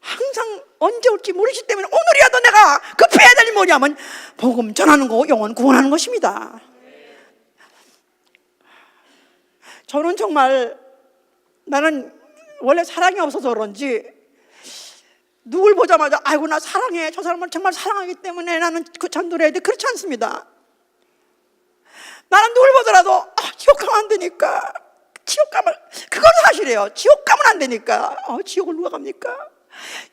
항상 언제 올지 모르기 때문에 오늘이라도 내가 급해야 될 일이 뭐냐면 복음 전하는 거, 영혼 구원하는 것입니다. 저는 정말, 나는 원래 사랑이 없어서 그런지 누굴 보자마자 아이고 나 사랑해, 저 사람을 정말 사랑하기 때문에 나는 그 전도를 해야 돼, 그렇지 않습니다. 나는 누굴 보더라도 지옥 가면 안 되니까, 지옥 가면, 그건 사실이에요. 지옥 가면 안 되니까 지옥을 누가 갑니까?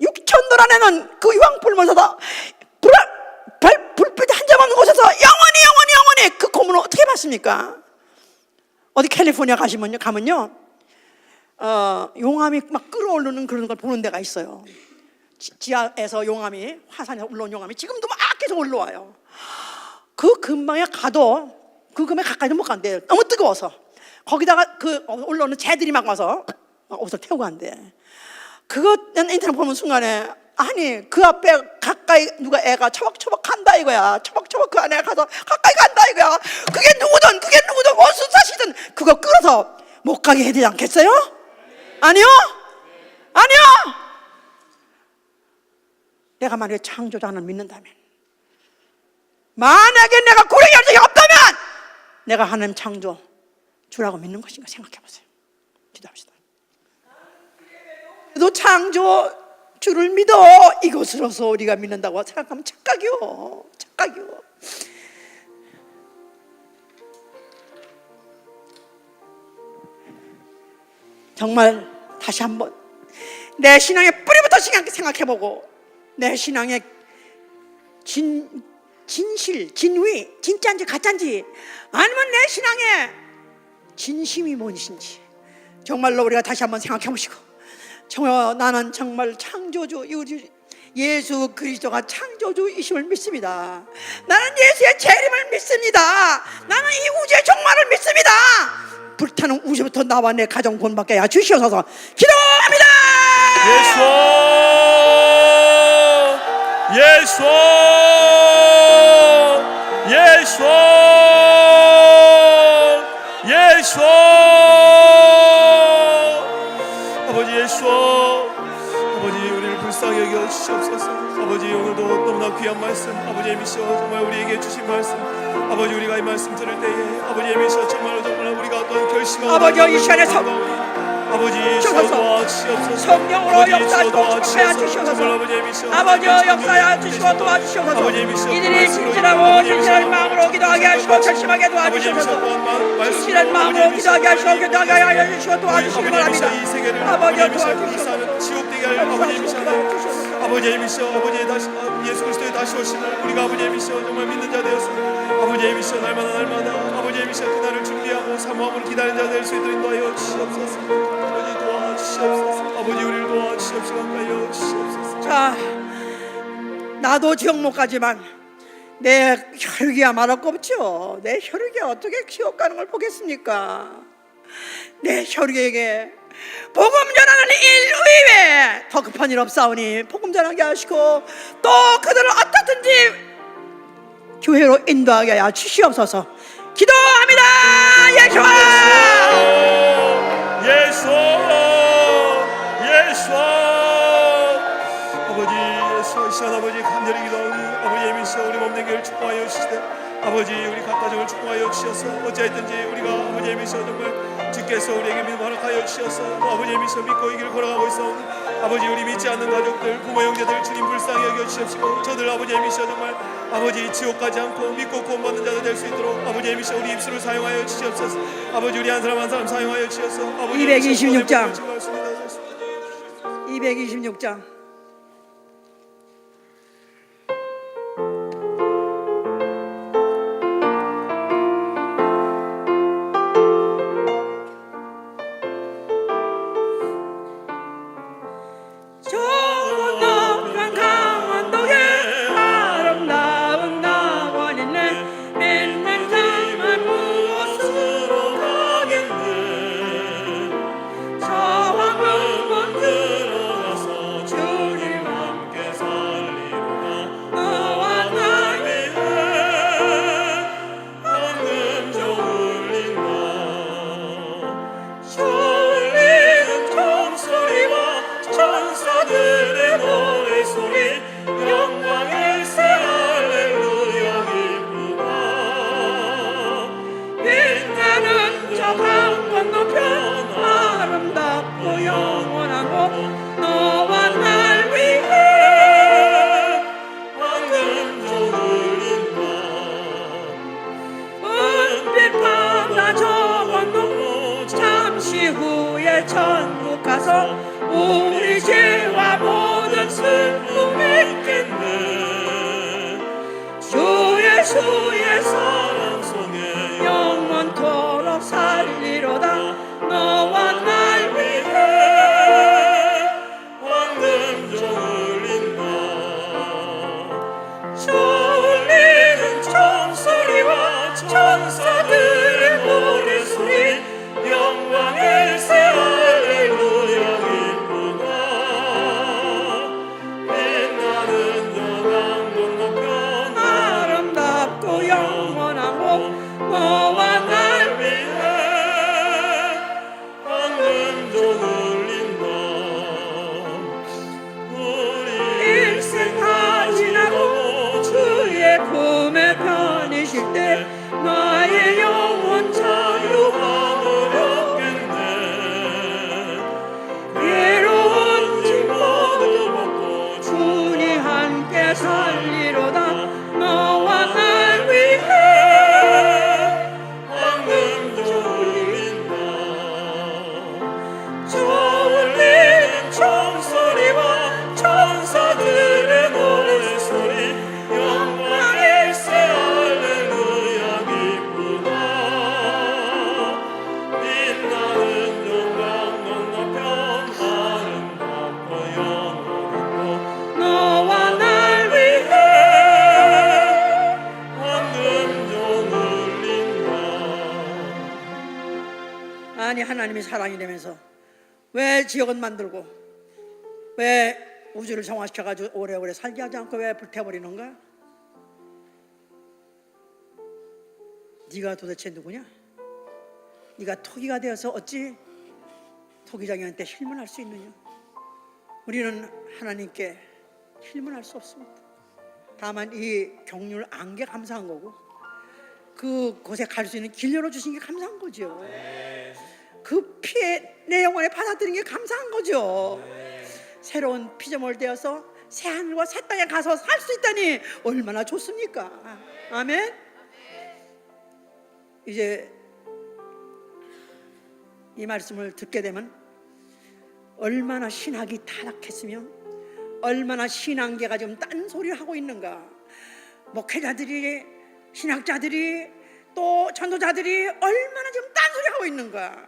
육천도 안에는 그 유황불문사다 불빛 한 점 없는 곳에서 영원히 그 고문을 어떻게 받습니까? 어디 캘리포니아 가면요 용암이 막 끓어오르는 그런 걸 보는 데가 있어요. 지하에서 용암이, 화산에서 올라온 용암이 지금도 막 계속 올라와요. 그 근방에 가도 그 금에 가까이도 못 간대요. 너무 뜨거워서. 거기다가 그 올라오는 새들이 막 와서 옷을 태우고 간대. 그거 인터넷 보는 순간에, 아니 그 앞에 가까이 누가 애가 처벅처벅 간다 이거야. 처벅처벅 그 안에 가서 가까이 간다 이거야. 그게 누구든 원수사시든 그거 끌어서 못 가게 해야 되지 않겠어요? 아니요? 내가 만약에 창조자를 믿는다면, 만약에 내가 구원의 열정이 없다면 내가 하나님 창조 주라고 믿는 것인가 생각해 보세요. 기도합시다. 너 창조 주를 믿어, 이것으로서 우리가 믿는다고 생각하면 착각이요. 정말 다시 한번 내 신앙의 뿌리부터 생각해보고, 내 신앙의 진실, 진위, 진짜인지 가짜인지, 아니면 내 신앙의 진심이 무엇인지 정말로 우리가 다시 한번 생각해보시고, 정말 나는 정말 창조주 예수 그리스도가 창조주이심을 믿습니다. 나는 예수의 재림을 믿습니다. 나는 이 우주의 종말을 믿습니다. 불타는 우주부터 나와 내 가정 구원받게 하여 주시옵소서. 기도합니다. 예수 아버지, 예수 아버지, 우리를 불쌍히 여겨 주시옵소서. 아버지, 오늘도 너무나 귀한 말씀, 아버지 예미셔 정말 우리에게 주신 말씀, 아버지 우리가 이 말씀 들을 때에 아버지 예미셔 정말 우리가 어떤 결심을 아버지 이 시간에 아버지 도와주시옵소서. 성령으로 역사하시고 축복하여 주시옵소서. 아버지 역사하여 주시고 도와주시옵소서. 이들이 진실한 마음으로 기도하게 하시고 결심하게 도와주시옵소서. 진실한 마음으로 기도하게 하시고 기도하게 하여 주시고 도와주시기 바랍니다. 아버지 도와주시옵소서. 지옥되게 할 아버지 예미셔 아버지 다시 예수 그리스도의 다시 오심을 우리가 아버지 예미셔 정말 믿는 자 되었소. 아버지 예미셔 날마다 아버지 예미셔 그날을 준비하고 사모함으로 기다리는 자 될 수 있도록 인도하여 주시옵소서. 아버지 도와주시옵소서. 아버지 우리를 도와주시옵소서. 가까이 주시옵소서. 자, 나도 지옥 못 가지만 내 혈육이야 말할 거 없죠. 내 혈육이 어떻게 지옥 가는 걸 보겠습니까? 내 혈육에게 복음 전하는 일 외에 더 급한 일 없사오니 복음 전하게 하시고, 또 그들을 어떻든지 교회로 인도하게 하여 주시옵소서. 기도합니다. 예수 아버지, 예수 이 시간 아버지 간절히 기도하오니 아버지 예미셔 우리 몸된 교회를 축복하여 주시되, 아버지 우리 각 가정을 축복하여 주셔서 어찌하였든지 우리가 아버지 예미셔 정말 주께서 우리에게 믿음 허락하여 주셔서 아버지 예미셔 믿고 이 길을 걸어가고 있사오니, 아버지 우리 믿지 않는 가족들, 부모 형제들 주님 불쌍히 여겨 주시옵시고, 저들 아버지 예미셔 정말 아버지 지옥 가지 않고 믿고 구원받는 자들 될 수 있도록 아버지 예미셔 우리 입술을 사용하여 주시옵소서. 아버지 우리 한 사람 한 사람 사용하여 주셔서 아버지 226장 226장 주 건너편 아름답고 영원하고 너와 날 위해 은빛 바다 저 건너 잠시 후에 천국 가서 우리 죄와 모든 슬픔 잊겠네. 주 예수의 사랑 속에 영원토록 살리로다. 너와 날 위해 황금종을 인다. 저 울리는 총소리와 천사들의 노래소리 영광의 새 할렐루야 기쁘다. 빛나는 영광 건너편 아름답고 영원하고 너와 날 위해 황금종을 인다. 우리 일생 다 지나고 주의 품에 편이실 때 나의 영혼 자유함을 얻겠네. 괴로운 짐 모두 벗고 주니 함께 살리로다. 너와 날 위해 황금종을 인다. 저 울리는 총소리와 천사들의 노래소리 영광의 새 할렐루야 기쁘다. 빛나는 영광 건너편 아름답고 영원하고 너와 날 위해 황금종을 인다. 아니 하나님이 사랑이 되면서 왜 지역은 만들고 왜 우주를 정화시켜가지고 오래오래 살게 하지 않고 왜 불태워버리는가? 네가 도대체 누구냐? 네가 토기가 되어서 어찌 토기장이한테 힐문할 수 있느냐? 우리는 하나님께 힐문할 수 없습니다. 다만 이 경륜을 안 게 감사한 거고 그곳에 갈 수 있는 길 열어주신 게 감사한 거죠. 그 피에 내 영혼에 받아들인 게 감사한 거죠. 새로운 피조물 되어서 새 하늘과 새 땅에 가서 살 수 있다니 얼마나 좋습니까? 아멘. 이제 이 말씀을 듣게 되면 얼마나 신학이 타락했으면 얼마나 신앙계가 지금 딴소리를 하고 있는가. 목회자들이 신학자들이 또 전도자들이 얼마나 지금 딴소리 하고 있는가.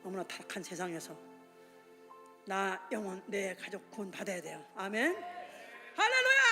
너무나 타락한 세상에서 나 영혼 내 가족 구원 받아야 돼요. 아멘. 할렐루야.